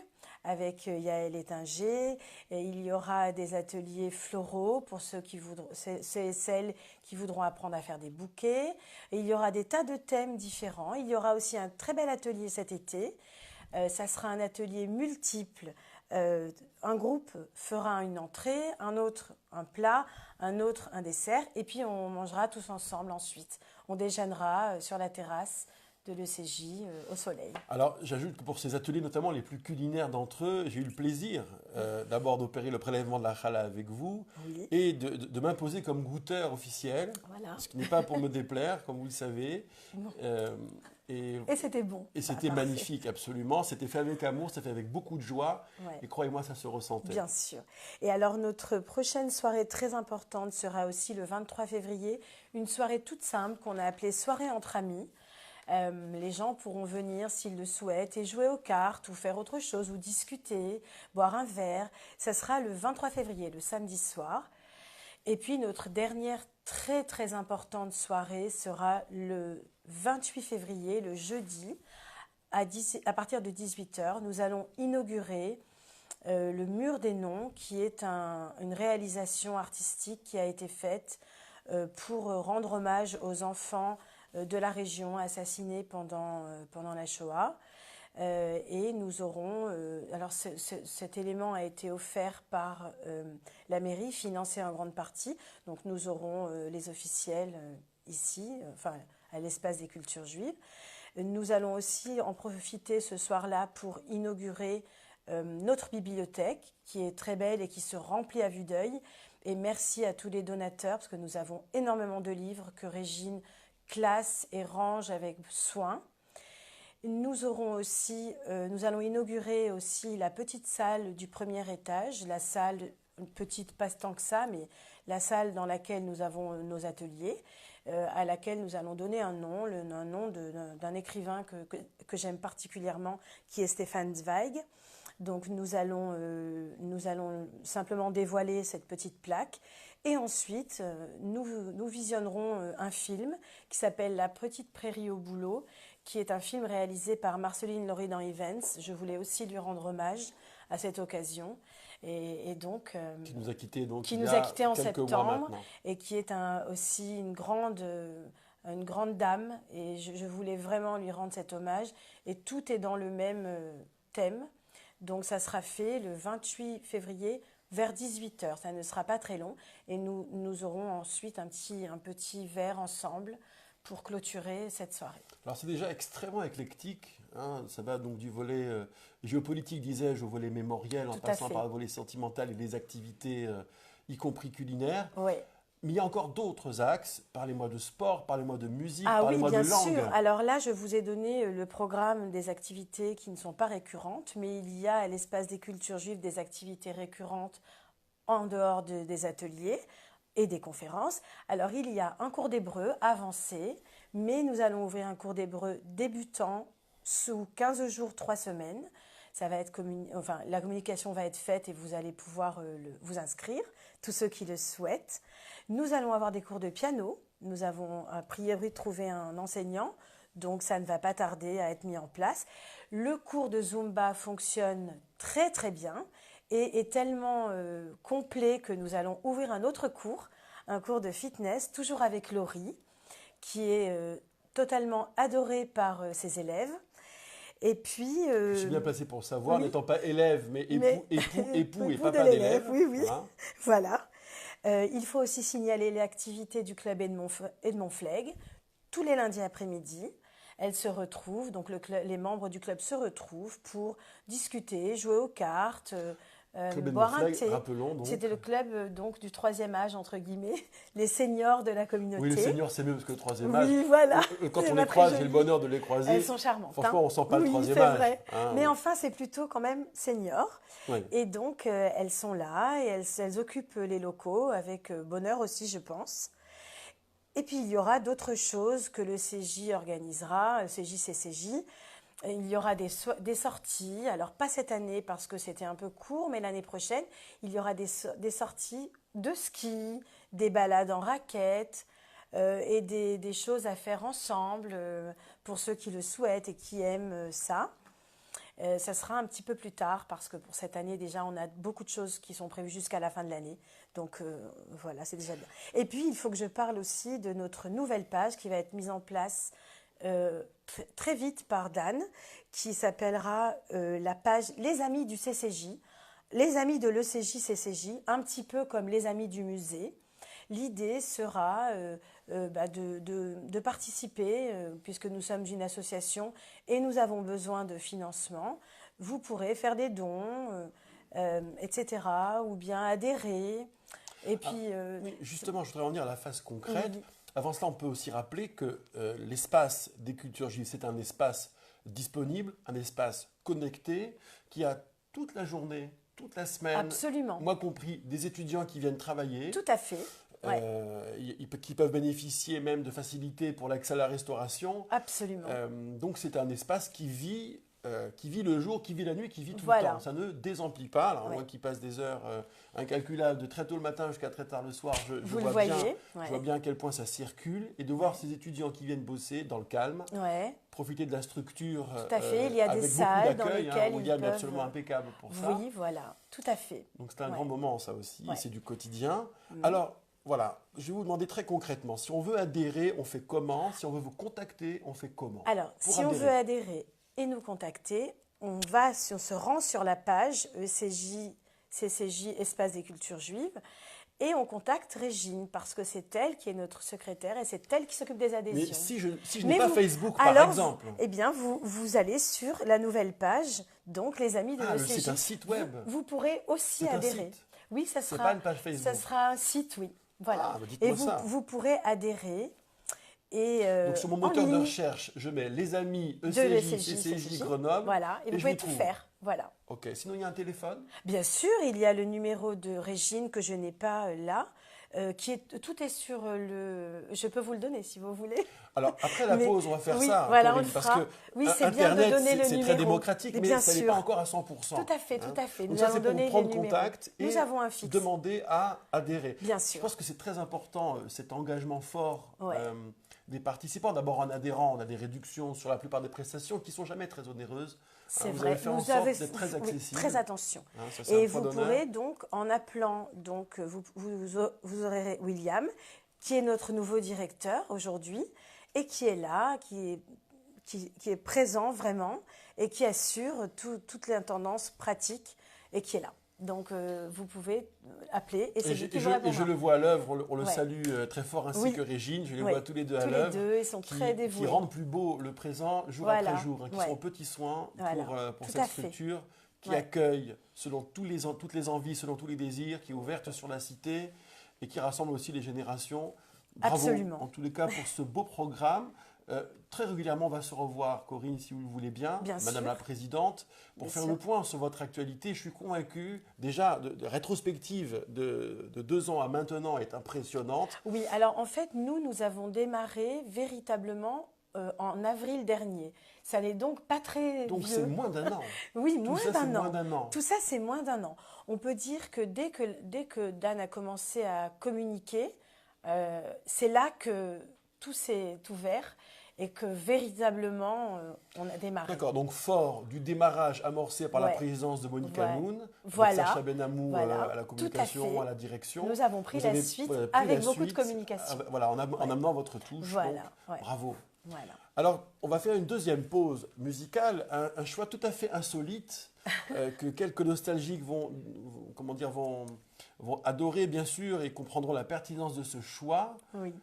avec Yael Ettinger, et il y aura des ateliers floraux pour ceux et celles qui voudront apprendre à faire des bouquets. Et il y aura des tas de thèmes différents. Il y aura aussi un très bel atelier cet été. Ça sera un atelier multiple. Un groupe fera une entrée, un autre un plat, un autre un dessert, et puis on mangera tous ensemble ensuite. On déjeunera sur la terrasse de l'ECJ au soleil. Alors, j'ajoute que pour ces ateliers, notamment les plus culinaires d'entre eux, j'ai eu le plaisir d'abord d'opérer le prélèvement de la challah avec vous Oui. et de m'imposer comme goûteur officiel, Voilà. ce qui n'est pas pour me déplaire, comme vous le savez. Et c'était bon. Et c'était Parfait. magnifique, absolument. C'était fait avec amour, c'était fait avec beaucoup de joie. Ouais. Et croyez-moi, ça se ressentait. Bien sûr. Et alors, notre prochaine soirée très importante sera aussi le 23 février, une soirée toute simple qu'on a appelée soirée entre amis. Les gens pourront venir s'ils le souhaitent et jouer aux cartes ou faire autre chose ou discuter, boire un verre. Ça sera le 23 février, le samedi soir. Et puis notre dernière très très importante soirée sera le 28 février, le jeudi, à partir de 18h. Nous allons inaugurer le Mur des Noms, qui est une réalisation artistique qui a été faite pour rendre hommage aux enfants de la région assassinés pendant la Shoah. Et nous aurons, alors cet élément a été offert par la mairie, financé en grande partie, donc nous aurons les officiels ici, enfin à l'espace des cultures juives. Nous allons aussi en profiter ce soir-là pour inaugurer notre bibliothèque, qui est très belle et qui se remplit à vue d'œil. Et merci à tous les donateurs, parce que nous avons énormément de livres que Régine classe et range avec soin. Nous allons inaugurer aussi la petite salle du premier étage, la salle, une petite pas tant que ça, mais la salle dans laquelle nous avons nos ateliers, à laquelle nous allons donner un nom, un nom d'un écrivain que j'aime particulièrement, qui est Stefan Zweig. Donc nous allons simplement dévoiler cette petite plaque. Et ensuite, nous visionnerons un film qui s'appelle La petite prairie au boulot, qui est un film réalisé par Marceline Loridan-Evans. Je voulais aussi lui rendre hommage à cette occasion. Et donc, qui nous a quittés en septembre et qui est aussi une grande dame. Et je voulais vraiment lui rendre cet hommage. Et tout est dans le même thème. Donc ça sera fait le 28 février vers 18h. Ça ne sera pas très long. Et nous aurons ensuite un petit verre ensemble pour clôturer cette soirée. Alors c'est déjà extrêmement éclectique. Hein. Ça va donc du volet géopolitique, disais-je, au volet mémoriel, en passant par le volet sentimental et les activités, y compris culinaires. Oui. Mais il y a encore d'autres axes. Parlez-moi de sport, parlez-moi de musique, Ah parlez-moi oui, de langue. bien sûr. Alors là, je vous ai donné le programme des activités qui ne sont pas récurrentes, mais il y a à l'espace des cultures juives des activités récurrentes en dehors des ateliers et des conférences. Alors il y a un cours d'hébreu avancé, mais nous allons ouvrir un cours d'hébreu débutant sous 15 jours, 3 semaines. Ça va être la communication va être faite et vous allez pouvoir vous inscrire, tous ceux qui le souhaitent. Nous allons avoir des cours de piano. Nous avons a priori trouvé un enseignant, donc ça ne va pas tarder à être mis en place. Le cours de Zumba fonctionne très très bien et est tellement complet que nous allons ouvrir un autre cours, un cours de fitness, toujours avec Laurie, qui est totalement adorée par ses élèves. Et puis, je suis bien placé pour savoir, oui, n'étant pas élève, mais époux et papa d'élève. d'élève. Oui. Voilà. Voilà. Il faut aussi signaler l'activité du club Edmond Flegg, tous les lundis après-midi. Elles se retrouvent, donc les membres du club se retrouvent pour discuter, jouer aux cartes, boire un thé. C'était le club donc du troisième âge, entre guillemets, les seniors de la communauté. Oui, les seniors, c'est mieux parce que le troisième âge. Oui, voilà. Quand on les croise, j'ai le bonheur de les croiser. Elles sont charmantes. Franchement, on ne sent pas le troisième âge. Vrai. Mais enfin, c'est plutôt quand même senior. Oui. Et donc, elles sont là et elles occupent les locaux avec bonheur aussi, je pense. Et puis, il y aura d'autres choses que le CJ organisera, le CJ-CCJ. Il y aura des sorties, alors pas cette année parce que c'était un peu court, mais l'année prochaine, il y aura des sorties de ski, des balades en raquettes et des choses à faire ensemble pour ceux qui le souhaitent et qui aiment ça. Ça sera un petit peu plus tard parce que pour cette année déjà on a beaucoup de choses qui sont prévues jusqu'à la fin de l'année, donc voilà, c'est déjà bien. Et puis il faut que je parle aussi de notre nouvelle page qui va être mise en place très vite par Dan, qui s'appellera la page Les Amis du CCJ, les amis de l'ECJ CCJ, un petit peu comme les amis du musée. L'idée sera de participer, puisque nous sommes une association et nous avons besoin de financement. Vous pourrez faire des dons, etc., ou bien adhérer. Et puis, oui, justement, je voudrais revenir à la phase concrète. Oui. Avant cela, on peut aussi rappeler que l'espace des cultures juives, c'est un espace disponible, un espace connecté, qui a toute la journée, toute la semaine, Absolument. moi compris, des étudiants qui viennent travailler, Tout à fait. Ouais. qui peuvent bénéficier même de facilités pour l'accès à la restauration. Absolument. Donc c'est un espace qui vit le jour, qui vit la nuit, qui vit tout Voilà. le temps. Ça ne désemplit pas. Alors, Ouais. moi qui passe des heures incalculables de très tôt le matin jusqu'à très tard le soir, je Vous le vois voyez. bien, Ouais. je vois bien à quel point ça circule. Et de voir ces étudiants qui viennent bosser dans le calme, Ouais. profiter de la structure Tout à fait. Il y a des avec salles beaucoup dans d'accueil. lesquelles William ils est peuvent... absolument impeccable pour ça. Oui, voilà. Tout à fait. Donc c'est un Ouais. grand moment ça aussi, Ouais. c'est du quotidien. Alors voilà, je vais vous demander très concrètement, si on veut adhérer, on fait comment? Si on veut vous contacter, on fait comment? Alors, Pour si on adhérer. veut adhérer et nous contacter, on se rend sur la page CCJ Espace des cultures juives et on contacte Régine parce que c'est elle qui est notre secrétaire et c'est elle qui s'occupe des Mais adhésions. si je Mais n'ai pas vous- Facebook par alors, exemple, Eh bien, vous allez sur la nouvelle page, donc les amis de l'ECJ. c'est un site web. Vous pourrez aussi C'est un adhérer. site. Oui, ça C'est sera, pas une page Facebook. ça sera un site, oui. Voilà. Ah, bah dites-moi Et ça. vous pourrez adhérer. Et, Donc sur mon en moteur de ligne recherche, je mets les amis de ECJ, l'ECJ, CCJ Grenoble. Voilà, et vous je pouvez vous tout trouve. faire. Voilà. Ok, sinon il y a un téléphone. Bien sûr, il y a le numéro de Régine que je n'ai pas là, tout est sur le... Je peux vous le donner si vous voulez. Alors après la Mais- pause, on va faire oui, ça, voilà, Corinne, on le parce fera. que Oui, c'est bien de Internet, donner le c'est très numéro. démocratique, Mais mais bien ça n'est sûr. pas encore à 100%. Tout à fait, tout à fait. Donc Nous ça, allons c'est pour donner prendre les numéros. contact et Nous avons un fixe. demander à adhérer. Bien Je sûr. pense que c'est très important, cet engagement fort Ouais. des participants. D'abord, en adhérant, on a des réductions sur la plupart des prestations qui ne sont jamais très onéreuses. C'est Vous vrai. avez fait en Vous sorte avez d'être très oui, accessible. très attention. Hein, ça, c'est Et un point vous d'honneur. pourrez donc, en appelant, donc, vous aurez William, qui est notre nouveau directeur aujourd'hui, et qui est là, qui est présent vraiment, et qui assure toute l'intendance pratique, et qui est là. Donc, vous pouvez appeler, et c'est Et lui je, qui et vous je- et répondra. je le vois à l'œuvre, on le Ouais. salue très fort, ainsi Oui. que Régine. Je les Ouais. vois tous les deux à Tous les l'œuvre. deux, ils sont très Qui dévoués. rendent plus beau le présent jour Voilà. après jour, qui Ouais. sont aux petits soins Voilà. pour Tout cette à fait. structure, qui Ouais. accueille selon toutes les envies, selon tous les désirs, qui est ouverte sur la cité et qui rassemble aussi les générations. Bravo, Absolument. en tous les cas, pour ce beau programme. Très régulièrement, on va se revoir, Corinne, si vous le voulez bien, Bien Madame sûr. la Présidente, pour Bien faire sûr. le point sur votre actualité. Je suis convaincu, déjà, de rétrospective de 2 ans à maintenant est impressionnante. Oui, alors en fait, nous avons démarré véritablement en avril dernier. Ça n'est donc pas très Donc vieux. c'est moins d'un an. Oui, Tout moins ça, c'est d'un moins an. d'un an. Tout ça, c'est moins d'un an. On peut dire que dès que Dan a commencé à communiquer, c'est là que tout s'est ouvert et que véritablement, on a démarré. D'accord, donc fort du démarrage amorcé par la Ouais. présidence de Monique Ouais. Hanoun, Voilà. Sacha Benamou Voilà. à la Tout à communication, fait. à la direction. Nous avons pris Vous la avez, suite pris avec la beaucoup de suite, communication. voilà, en amenant votre touche. Voilà, donc, ouais. bravo. Voilà. Alors, on va faire une deuxième pause musicale, un choix tout à fait insolite que quelques nostalgiques vont adorer, bien sûr, et comprendront la pertinence de ce choix. Oui.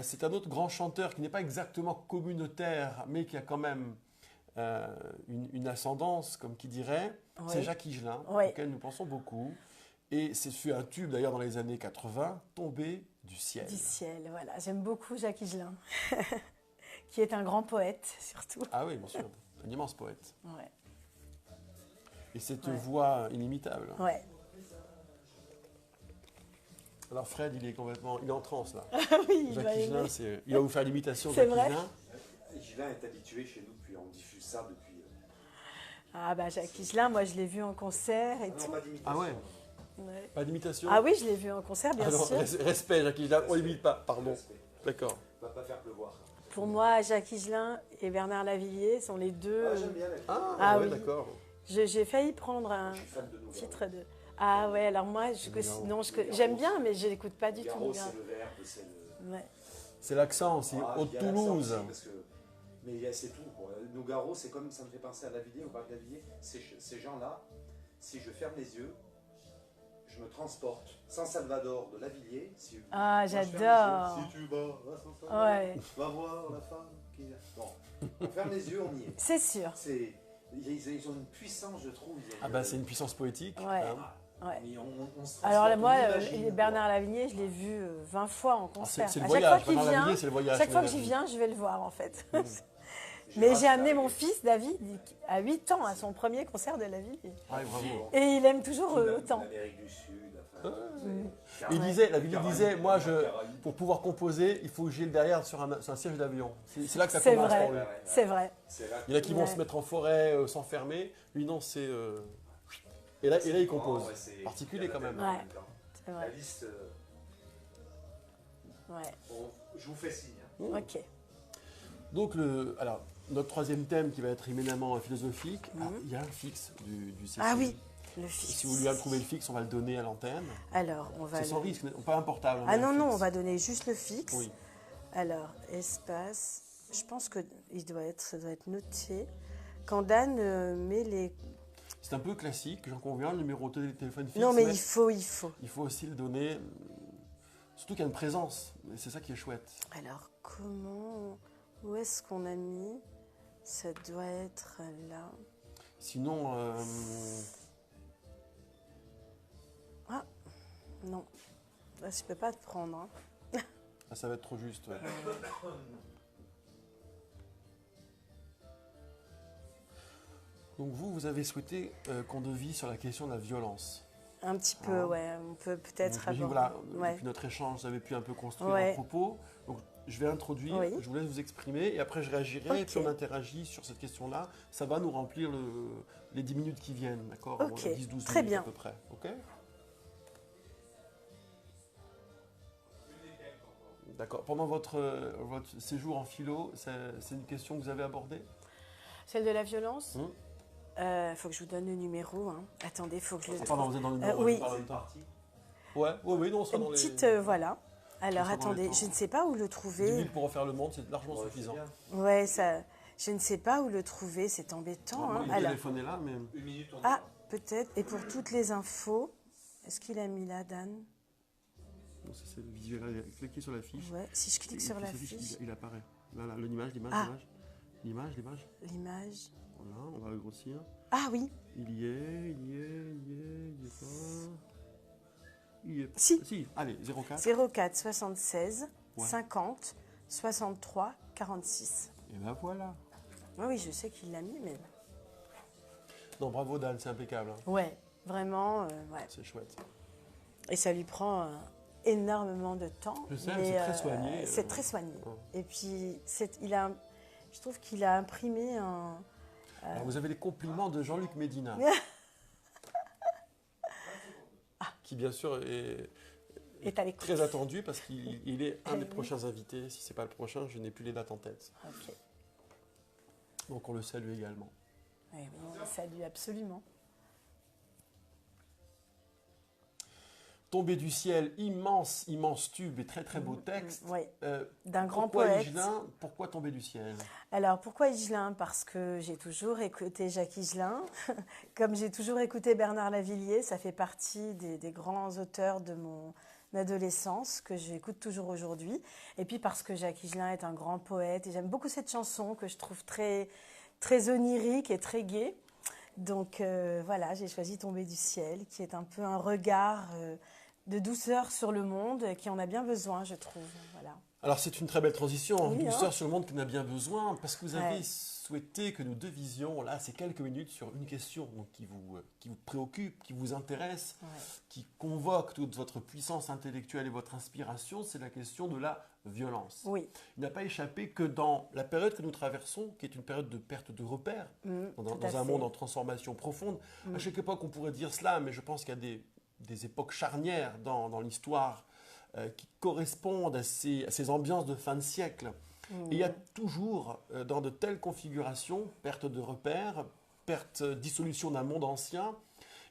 C'est un autre grand chanteur qui n'est pas exactement communautaire, mais qui a quand même une ascendance, comme qui dirait. Oui. C'est Jacques Higelin, Oui. auquel nous pensons beaucoup. Et c'est fut un tube d'ailleurs dans les années 80, Tombé du ciel. Du ciel, voilà. J'aime beaucoup Jacques Higelin, qui est un grand poète, surtout. Ah oui, bien sûr, un immense poète. Ouais. Et cette Ouais. voix inimitable. Ouais. Alors Fred, il est en transe là. Oui, il Jacques va Higelin, aimer. il va vous faire l'imitation de C'est Jacques vrai Higelin. Gilin est habitué chez nous, puis on diffuse ça depuis. Ah bah Jacques Higelin, moi je l'ai vu en concert et Non, tout. pas d'imitation. Ah ouais, Ouais. pas d'imitation. Ah oui, je l'ai vu en concert, bien Alors, sûr. respect Jacques Higelin, on l'imite pas, pardon. Respect. D'accord. On va pas faire pleuvoir. Pour moi, Jacques Higelin et Bernard Lavilliers sont les deux. Ah, j'aime bien la Ah, Ah ouais, oui. d'accord. J'ai failli prendre un Je suis fan de Nougaro. titre de. Ah ouais, alors moi, j'aime bien, mais je n'écoute pas du tout. Nougaro, bien. c'est le verbe, c'est le. Ouais. C'est l'accent aussi, Ah, il y a Haute-Toulouse. l'accent aussi, parce que- Mais c'est tout. Bon, Nougaro, c'est comme ça me fait penser à Lavilliers, au parc Lavilliers. Ces gens-là, si je ferme les yeux, je me transporte. San Salvador de Lavilliers. Si, Ah, moi, je ferme les j'adore. yeux. Si tu vas à San Salvador, Ouais, va voir la femme qui est... Bon, on ferme les yeux, on y est. c'est sûr. Ils ont une puissance, je trouve. Ah bah c'est une puissance poétique. Ouais. hein. Ouais. Mais on se Alors là, transporte, moi, on imagine, Bernard Lavillier, je l'ai vu 20 fois en Ah, concert. c'est le À voyage. chaque fois qu'il Bernard vient, Lavillier, c'est le voyage. chaque fois que mais j'y viens, je vais le voir en fait. J'ai Mais j'ai amené raté mon la- fils, David, à 8 ans à son premier concert de Lavillier. Ouais, bravo. Et il aime toujours Toute autant. l'Amérique du Sud. Enfin, Il Ouais. disait, Lavillier disait, moi, Caraïbes. pour pouvoir composer, il faut que j'ai le derrière sur un siège d'avion. C'est là que ça C'est commence vrai. pour lui. C'est vrai. C'est là Il y en a qui vont Ouais. se mettre en forêt, s'enfermer. Lui, non, c'est... Et là, il compose. Ouais, c'est- Particulier, quand même. Ouais. C'est La vrai. liste, Ouais. je vous fais signe. Ok. Donc, alors, notre troisième thème qui va être éminemment philosophique, il y a un fixe du CCI. Ah oui, le fixe. Si vous lui avez trouvé le fixe, on va le donner à l'antenne. Alors, on va. C'est sans le- risque, pas un portable. Ah mais un non, non, fixe. on va donner juste le fixe. Oui. Alors, espace. Je pense que ça doit être noté. Quand Dan met les. C'est un peu classique, j'en conviens, le numéro de téléphone fixe. Non, mais mais il faut. il faut aussi le donner. Surtout qu'il y a une présence. Et c'est ça qui est chouette. Alors, comment. Où est-ce qu'on a mis? Ça doit être là. Sinon, Non. Là, je peux pas te prendre. Hein. ça va être trop juste. ouais. Donc vous avez souhaité qu'on devise sur la question de la violence. Un petit peu, Ah. ouais. On peut peut-être Donc, j'imagine, aborder. voilà, Ouais. depuis notre échange, vous avez pu un peu construire Ouais. un propos. Donc je vais introduire, Oui. je vous laisse vous exprimer et après je réagirai et Ok. puis on interagit sur cette question-là. Ça va nous remplir les 10 minutes qui viennent, d'accord? Ok. 10-12 Très minutes bien. à peu près. Ok. D'accord. Pendant votre séjour en philo, c'est une question que vous avez abordée? Celle de la violence. Hum. Faut que je vous donne le numéro. Hein. Attendez, faut que je le Ah, pardon, trouve. vous êtes dans le numéro, oui. je parle en même temps. Ouais, oui, non, on sera dans Une les... petite, voilà. Alors sera dans les attendez, temps. je ne sais pas où le 10 trouver. 000 pour refaire le monde, c'est largement Ouais, suffisant. c'est bien. Ouais, ça. Je ne sais pas où le trouver, c'est embêtant. Moi, Hein. le Alors, téléphone est là, mais... Une minute, on y ah, va. peut-être. Et pour toutes les infos, est-ce qu'il a mis là, Dan? Bon, ça, c'est visuel. Cliquez sur la fiche. Ouais. Si je clique Et sur puis la cette fiche, il apparaît. Là, l'image. Ah. L'image. l'image. Voilà, on va le grossir. Ah oui, Il y est pas. Il y est. Si. Allez, 04. 04 76 Ouais. 50 63 46. Et ben voilà. Oui, oui, je sais qu'il l'a mis, mais. Non, bravo Dan, c'est impeccable. hein. Ouais, vraiment, ouais. C'est chouette. Et ça lui prend énormément de temps. Je sais, mais, c'est très soigné, C'est très soigné. ouais. Et puis, je trouve qu'il a imprimé un. Alors, vous avez les compliments de Jean-Luc Médina. Qui, bien sûr, Est à l'écoute. très attendu parce qu'il est un des Oui. prochains invités. Si ce n'est pas le prochain, je n'ai plus les dates en tête. Ok. Donc, on le salue également. Oui, oui, on le salue absolument. Tombé du ciel, immense tube et très très beau texte. Oui, Euh, d'un grand pourquoi poète. Higelin, pourquoi Tombé du ciel? Alors, pourquoi Higelin? Parce que j'ai toujours écouté Jacques Higelin. Comme j'ai toujours écouté Bernard Lavillier, ça fait partie des grands auteurs de mon adolescence que j'écoute toujours aujourd'hui. Et puis parce que Jacques Higelin est un grand poète. Et j'aime beaucoup cette chanson que je trouve très, très onirique et très gaie. Donc voilà, j'ai choisi Tombé du ciel, qui est un peu un regard de douceur sur le monde, qui en a bien besoin, je trouve. Voilà. Alors c'est une très belle transition, Oui, une hein. douceur sur le monde qui en a bien besoin, parce que vous avez Ouais. souhaité que nous devisions, là, ces quelques minutes sur une question donc, qui vous préoccupe, qui vous intéresse, Ouais. qui convoque toute votre puissance intellectuelle et votre inspiration, c'est la question de la violence. Oui, Il n'a pas échappé que dans la période que nous traversons, qui est une période de perte de repères, tout dans à un fait. monde en transformation profonde. À chaque époque, on pourrait dire cela, mais je pense qu'il y a des époques charnières dans l'histoire qui correspondent à ces ambiances de fin de siècle. Et il y a toujours, dans de telles configurations, perte de repères, dissolution d'un monde ancien,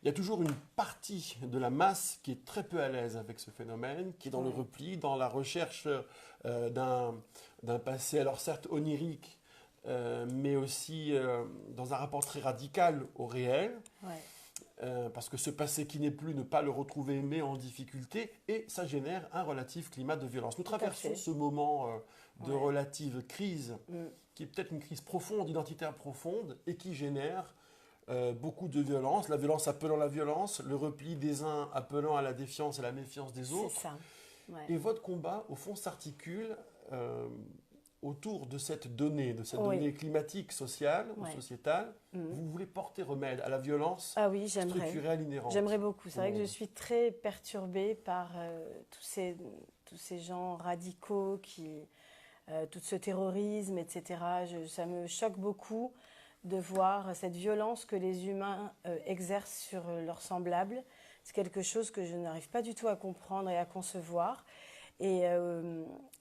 il y a toujours une partie de la masse qui est très peu à l'aise avec ce phénomène, qui est dans le repli, dans la recherche d'un passé, alors certes onirique, mais aussi dans un rapport très radical au réel. Ouais. parce que ce passé qui n'est plus, ne pas le retrouver, met en difficulté, et ça génère un relatif climat de violence. Nous traversons ce moment de relative crise, qui est peut-être une crise profonde, identitaire profonde, et qui génère beaucoup de violence, la violence appelant la violence, le repli des uns appelant à la défiance et la méfiance des autres. C'est ça. Ouais. Et votre combat, au fond, s'articule autour de cette donnée climatique, sociale ou sociétale. Vous voulez porter remède à la violence structurelle inhérente. J'aimerais beaucoup. C'est vrai que je suis très perturbée par tous ces gens radicaux, tout ce terrorisme, etc. Ça me choque beaucoup de voir cette violence que les humains exercent sur leurs semblables. C'est quelque chose que je n'arrive pas du tout à comprendre et à concevoir. Et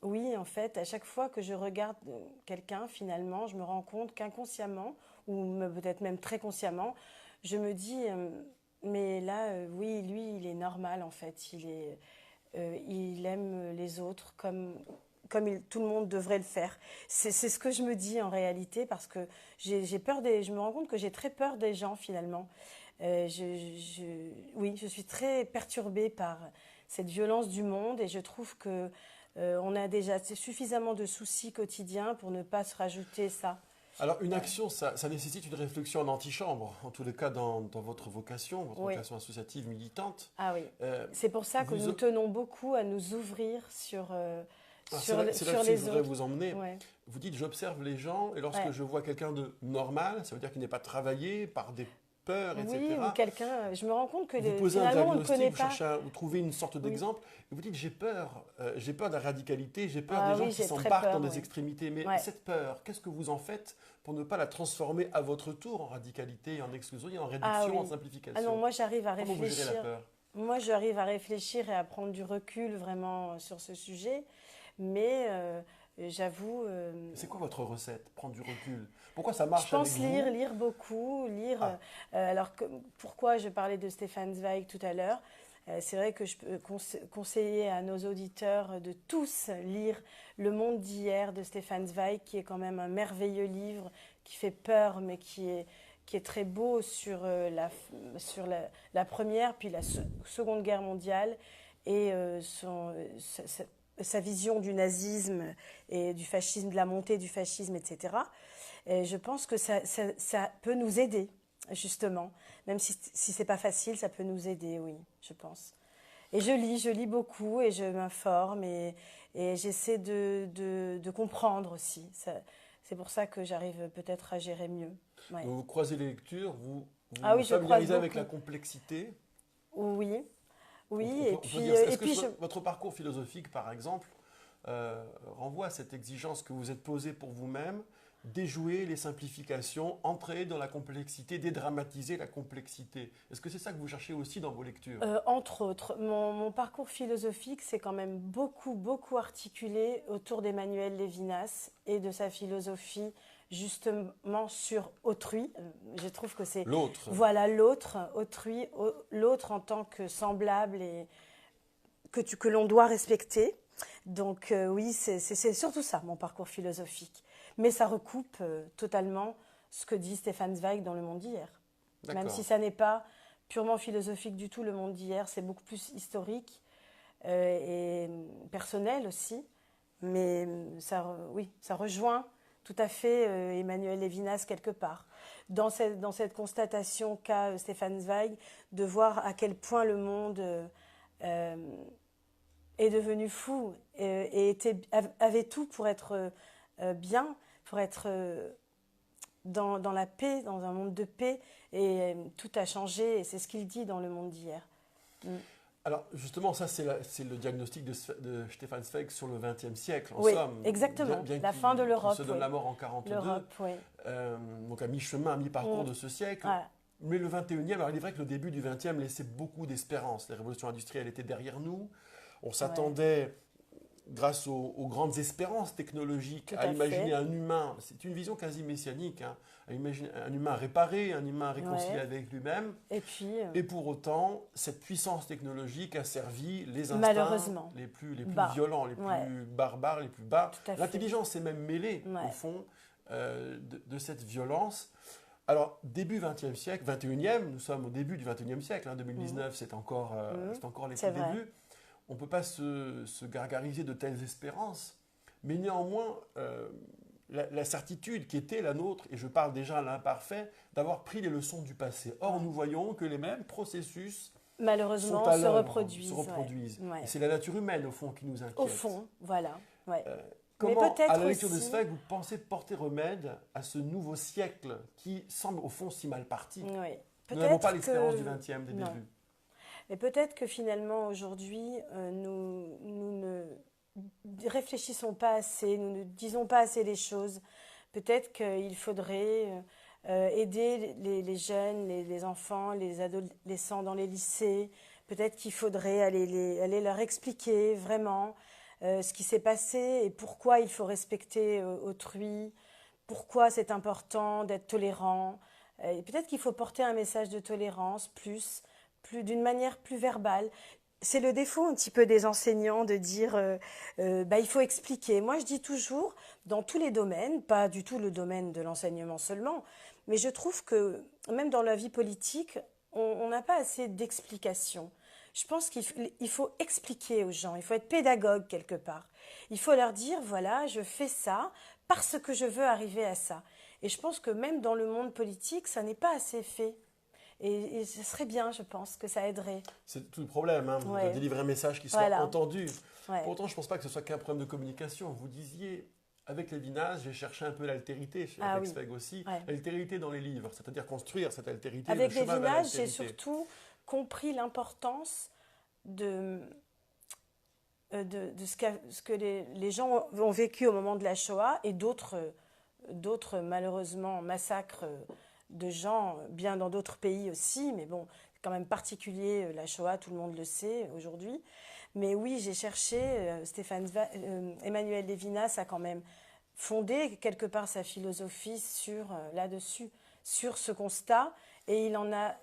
oui, en fait, à chaque fois que je regarde quelqu'un, finalement, je me rends compte qu'inconsciemment, ou peut-être même très consciemment, je me dis, mais là, oui, lui, il est normal, en fait. Il aime les autres comme tout le monde devrait le faire. C'est ce que je me dis en réalité, parce que j'ai peur je me rends compte que j'ai très peur des gens, finalement. Oui, je suis très perturbée par cette violence du monde, et je trouve que on a déjà suffisamment de soucis quotidiens pour ne pas se rajouter ça. Alors, une action, ça nécessite une réflexion en antichambre, en tous les cas dans votre vocation vocation associative militante. Ah oui, c'est pour ça que nous tenons beaucoup à nous ouvrir sur c'est là que je voudrais vous emmener. Ouais. Vous dites, j'observe les gens, et lorsque je vois quelqu'un de normal, ça veut dire qu'il n'est pas travaillé par des peurs, etc. Oui, ou quelqu'un, je me rends compte que vous posez finalement, un on ne connaît diagnostic, pas. vous trouvez une sorte d'exemple, et vous dites, j'ai peur de la radicalité, j'ai peur des gens qui s'embarquent dans des extrémités. Mais cette peur, qu'est-ce que vous en faites pour ne pas la transformer à votre tour en radicalité, en exclusion, en réduction, en simplification? Ah non, moi j'arrive à réfléchir. Comment vous gérez la peur? Moi j'arrive à réfléchir et à prendre du recul vraiment sur ce sujet, mais j'avoue... C'est quoi votre recette? Prendre du recul? Pourquoi ça marche? Je pense lire beaucoup, pourquoi je parlais de Stefan Zweig tout à l'heure? C'est vrai que je peux conseiller à nos auditeurs de tous lire Le Monde d'hier de Stefan Zweig, qui est quand même un merveilleux livre, qui fait peur, mais qui est très beau sur la Première, puis la Seconde Guerre mondiale, et sa vision du nazisme et du fascisme, de la montée du fascisme, etc. Et je pense que ça peut nous aider, justement. Même si ce n'est pas facile, ça peut nous aider, oui, je pense. Et je lis beaucoup, et je m'informe, et j'essaie de comprendre aussi. C'est pour ça que j'arrive peut-être à gérer mieux. Ouais. Vous croisez les lectures, vous vous familiarisez avec la complexité? Oui. Oui, votre parcours philosophique, par exemple, renvoie à cette exigence que vous êtes posée pour vous-même, déjouer les simplifications, entrer dans la complexité, dédramatiser la complexité. Est-ce que c'est ça que vous cherchez aussi dans vos lectures? Entre autres, mon parcours philosophique s'est quand même beaucoup articulé autour d'Emmanuel Lévinas et de sa philosophie justement sur autrui. Je trouve que c'est... L'autre. Voilà, l'autre, autrui, l'autre en tant que semblable et que l'on doit respecter. Donc oui, c'est surtout ça, mon parcours philosophique. Mais ça recoupe totalement ce que dit Stefan Zweig dans Le Monde d'hier. Même si ça n'est pas purement philosophique du tout, Le Monde d'hier, c'est beaucoup plus historique et personnel aussi. Mais ça rejoint tout à fait Emmanuel Lévinas quelque part. Dans cette constatation qu'a Stefan Zweig, de voir à quel point le monde est devenu fou et avait tout pour être bien, pour être dans la paix, dans un monde de paix, et tout a changé, et c'est ce qu'il dit dans Le Monde d'hier. Alors justement, ça c'est le diagnostic de Stefan Zweig sur le XXe siècle, en oui, somme. Exactement, bien la fin de l'Europe. Il se donne la mort en 1942, l'Europe, oui. Donc à mi-chemin, à mi-parcours de ce siècle. Ouais. Mais le XXIe, alors il est vrai que le début du XXe laissait beaucoup d'espérance. Les révolutions industrielles étaient derrière nous. On s'attendait, grâce aux grandes espérances technologiques, à imaginer un humain, c'est une vision quasi messianique, hein, à imaginer un humain réparé, un humain réconcilié avec lui-même. Et pour autant, cette puissance technologique a servi les instincts les plus violents, les plus barbares, les plus bas. L'intelligence est même mêlée, au fond, de cette violence. Alors, début 20e siècle, 21e, nous sommes au début du 21e siècle, 2019, c'est encore les C'est tout vrai. débuts. On ne peut pas se gargariser de telles espérances, mais néanmoins, la certitude qui était la nôtre, et je parle déjà à l'imparfait, d'avoir pris les leçons du passé. Or, nous voyons que les mêmes processus Malheureusement, sont à se l'œuvre, reproduisent. se reproduisent. Ouais. Ouais. Et c'est la nature humaine, au fond, qui nous inquiète. Au fond, voilà. Ouais. Mais Comment, peut-être à la lecture de aussi- ce texte, vous pensez porter remède à ce nouveau siècle qui semble, au fond, si mal parti? Oui. Nous n'avons pas Peut-être l'expérience que- du 20e des non. débuts. Mais peut-être que finalement, aujourd'hui, nous ne réfléchissons pas assez, nous ne disons pas assez les choses. Peut-être qu'il faudrait aider les jeunes, les enfants, les adolescents dans les lycées. Peut-être qu'il faudrait aller leur expliquer vraiment ce qui s'est passé et pourquoi il faut respecter autrui, pourquoi c'est important d'être tolérant. Et peut-être qu'il faut porter un message de tolérance plus d'une manière plus verbale. C'est le défaut un petit peu des enseignants de dire il faut expliquer. Moi, je dis toujours, dans tous les domaines, pas du tout le domaine de l'enseignement seulement, mais je trouve que même dans la vie politique, on n'a pas assez d'explications. Je pense qu'il faut expliquer aux gens, il faut être pédagogue quelque part. Il faut leur dire, voilà, je fais ça parce que je veux arriver à ça. Et je pense que même dans le monde politique, ça n'est pas assez fait. Et ce serait bien, je pense, que ça aiderait. C'est tout le problème, Ouais. de délivrer un message qui soit Voilà. entendu. Ouais. Pourtant, je ne pense pas que ce soit qu'un problème de communication. Vous disiez, avec Lévinas, j'ai cherché un peu l'altérité, Ah avec oui. Zweig aussi, Ouais. l'altérité dans les livres, c'est-à-dire construire cette altérité, Avec le chemin vers Lévinas, j'ai l'altérité. surtout compris l'importance de ce que les gens ont vécu au moment de la Shoah et d'autres malheureusement massacres de gens, bien dans d'autres pays aussi, mais bon, c'est quand même particulier la Shoah, tout le monde le sait aujourd'hui. Mais oui, j'ai cherché, Emmanuel Lévinas a quand même fondé quelque part sa philosophie là-dessus, sur ce constat, et il en a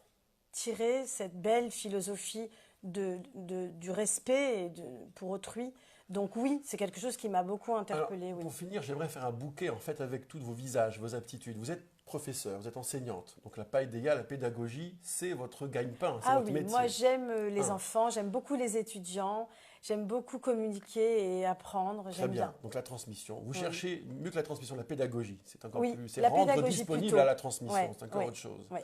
tiré cette belle philosophie du respect pour autrui. Donc oui, c'est quelque chose qui m'a beaucoup interpellée. Alors, Oui. pour finir, j'aimerais faire un bouquet en fait avec tous vos visages, vos aptitudes. Vous êtes professeur, vous êtes enseignante, donc la paille d'égal, la pédagogie, c'est votre gagne-pain, c'est Ah votre oui, métier. moi j'aime les Ah. enfants, j'aime beaucoup les étudiants, j'aime beaucoup communiquer et apprendre, Très j'aime bien. bien. Donc la transmission. Vous Oui. cherchez mieux que la transmission, la pédagogie. C'est encore Oui, plus. C'est la rendre pédagogie disponible plutôt. à la transmission. Ouais, C'est encore ouais, autre chose. ouais.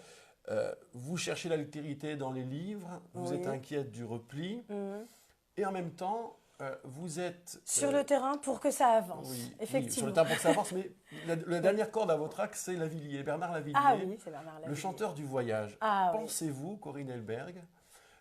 Vous cherchez l'altérité dans les livres. Vous Oui. êtes inquiète du repli. Mhm. Et en même temps, vous êtes Sur le terrain pour que ça avance, oui, effectivement. sur le terrain pour que ça avance. Mais la dernière corde à votre axe, c'est Lavilliers, Bernard Lavilliers, Ah oui, c'est Bernard le Lavilliers. chanteur du voyage. Ah oui. Pensez-vous, Corinne Helberg,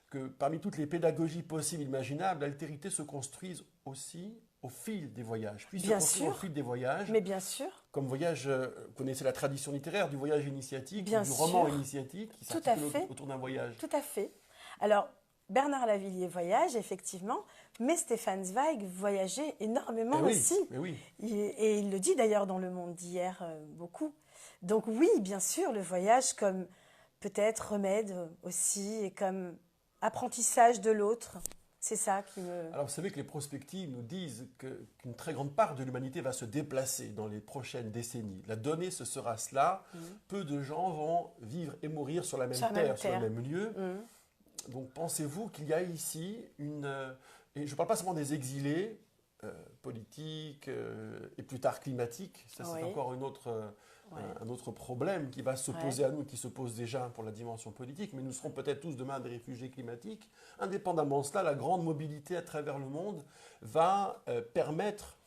que parmi toutes les pédagogies possibles, imaginables, l'altérité se construise aussi au fil des voyages, puis se Bien construire au sûr. fil des voyages, Mais bien sûr, comme voyage, vous connaissez la tradition littéraire du voyage initiatique, Bien du roman sûr. initiatique, qui Tout à s'articule fait. autour d'un voyage. tout à fait. Alors, Bernard Lavilliers voyage, effectivement, mais Stéphane Zweig voyageait énormément Eh oui, aussi. mais oui. Et il le dit d'ailleurs dans Le Monde d'hier beaucoup. Donc oui, bien sûr, le voyage comme peut-être remède aussi et comme apprentissage de l'autre. C'est ça qui me... Alors vous savez que les prospectives nous disent qu'une très grande part de l'humanité va se déplacer dans les prochaines décennies. La donnée, ce sera cela. Peu de gens vont vivre et mourir sur la même Sur la terre, même sur le terre. même lieu. Donc pensez-vous qu'il y a ici une... et je ne parle pas seulement des exilés politiques et plus tard climatiques, ça c'est Oui. encore un autre problème qui va se Ouais. poser à nous, qui se pose déjà pour la dimension politique, mais nous serons peut-être tous demain des réfugiés climatiques. Indépendamment de cela, la grande mobilité à travers le monde va permettre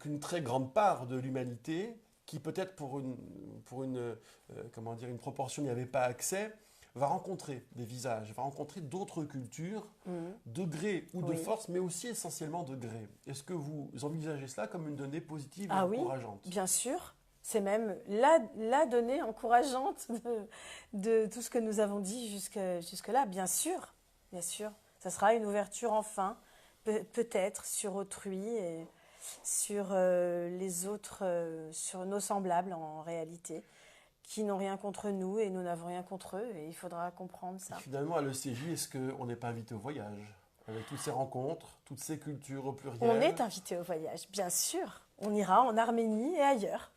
qu'une très grande part de l'humanité, qui peut-être pour une proportion n'y avait pas accès, va rencontrer des visages, va rencontrer d'autres cultures, de gré ou de Oui. force, mais aussi essentiellement de gré. Est-ce que vous envisagez cela comme une donnée positive Ah et oui, encourageante? bien sûr. C'est même la donnée encourageante de tout ce que nous avons dit jusque-là, bien sûr. Bien sûr. Ça sera une ouverture enfin, peut-être sur autrui et sur les autres, sur nos semblables en réalité, qui n'ont rien contre nous et nous n'avons rien contre eux. Et il faudra comprendre ça. Et finalement, à l'ECJ, est-ce qu'on n'est pas invité au voyage? Avec toutes ces rencontres, toutes ces cultures au pluriel. On est invité au voyage, bien sûr. On ira en Arménie et ailleurs.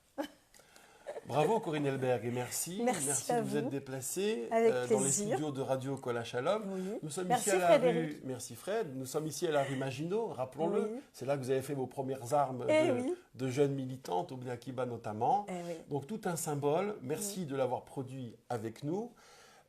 Bravo Corinne Elberg et merci. Merci à de vous vous. être déplacé Avec dans les plaisir. studios de Radio Colachalom. Oui. Nous sommes Merci ici à la Frédéric. rue. Merci Fred. Nous sommes ici à la rue Maginot, rappelons-le. Oui. C'est là que vous avez fait vos premières armes Eh oui. de jeunes militantes, au Bnakiba notamment. Eh oui. Donc tout un symbole. Merci de l'avoir produit avec nous.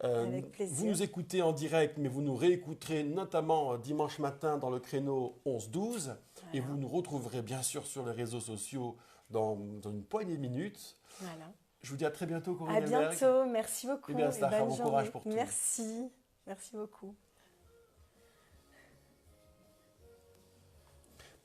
Avec plaisir. Vous nous écoutez en direct, mais vous nous réécouterez notamment dimanche matin dans le créneau 11-12. Et vous nous retrouverez bien sûr sur les réseaux sociaux dans une poignée de minutes. Voilà. Je vous dis à très bientôt, Corinne À Elberg. bientôt. Merci beaucoup. Eh bien, et Stacha, bonne bon journée. courage pour tout. Merci. Merci beaucoup.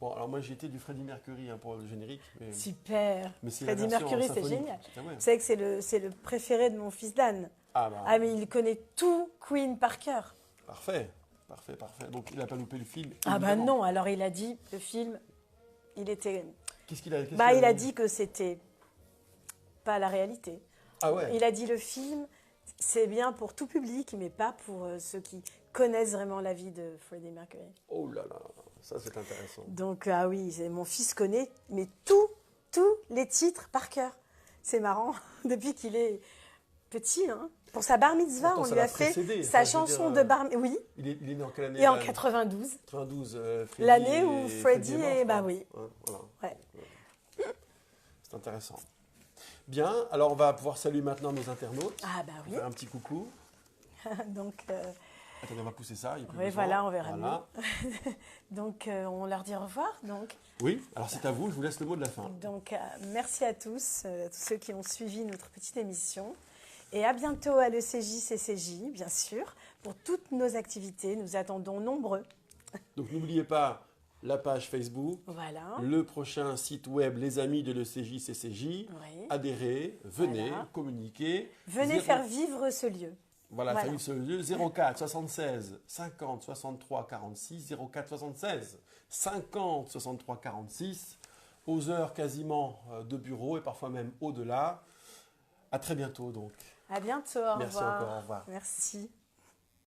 Bon, alors moi j'ai été du Freddie Mercury pour le générique. Super. Mais c'est la Freddie version Mercury, c'est symphonique. génial. Ah ouais. Vous savez que c'est le préféré de mon fils Dan. Ah bah, Ah, mais il connaît tout Queen par cœur. parfait. Donc il n'a pas loupé le film. Ah bah évidemment. non, alors il a dit, le film, il était... Qu'est-ce qu'il a il a dit que c'était pas la réalité. Ah ouais. Il a dit le film, c'est bien pour tout public, mais pas pour ceux qui connaissent vraiment la vie de Freddie Mercury. Oh là là, ça c'est intéressant. Donc ah oui, mon fils connaît mais tous les titres par cœur. C'est marrant, depuis qu'il est petit. Hein. Pour sa bar mitzvah, Pourtant, on ça lui a l'a fait précédé. sa Enfin, je veux chanson dire, de bar mitzvah. Oui, Il est né en quelle année et en là 92. 92, Freddie L'année où et Freddie est mort, est... je Bah crois. oui. Ouais, voilà. Ouais. C'est intéressant. Bien, alors on va pouvoir saluer maintenant nos internautes. Ah bah oui. Faire un petit coucou. Donc, Attendez, on va pousser ça. Il y a plus oui, besoin. voilà, on verra Voilà. donc on leur dit au revoir. Oui, alors c'est à vous, je vous laisse le mot de la fin. Donc merci à tous ceux qui ont suivi notre petite émission. Et à bientôt à l'ECJ CCJ, bien sûr, pour toutes nos activités. Nous attendons nombreux. Donc n'oubliez pas la page Facebook, Voilà. le prochain site web Les Amis de l'ECJ CCJ. Oui. Adhérez, venez, Voilà. communiquez. Venez faire vivre ce lieu. Voilà, Voilà. famille sur le lieu 04 76 50 63 46 04 76 50 63 46 aux heures quasiment de bureau et parfois même au-delà. À très bientôt donc. À bientôt. Au Merci revoir. encore, au revoir. Merci.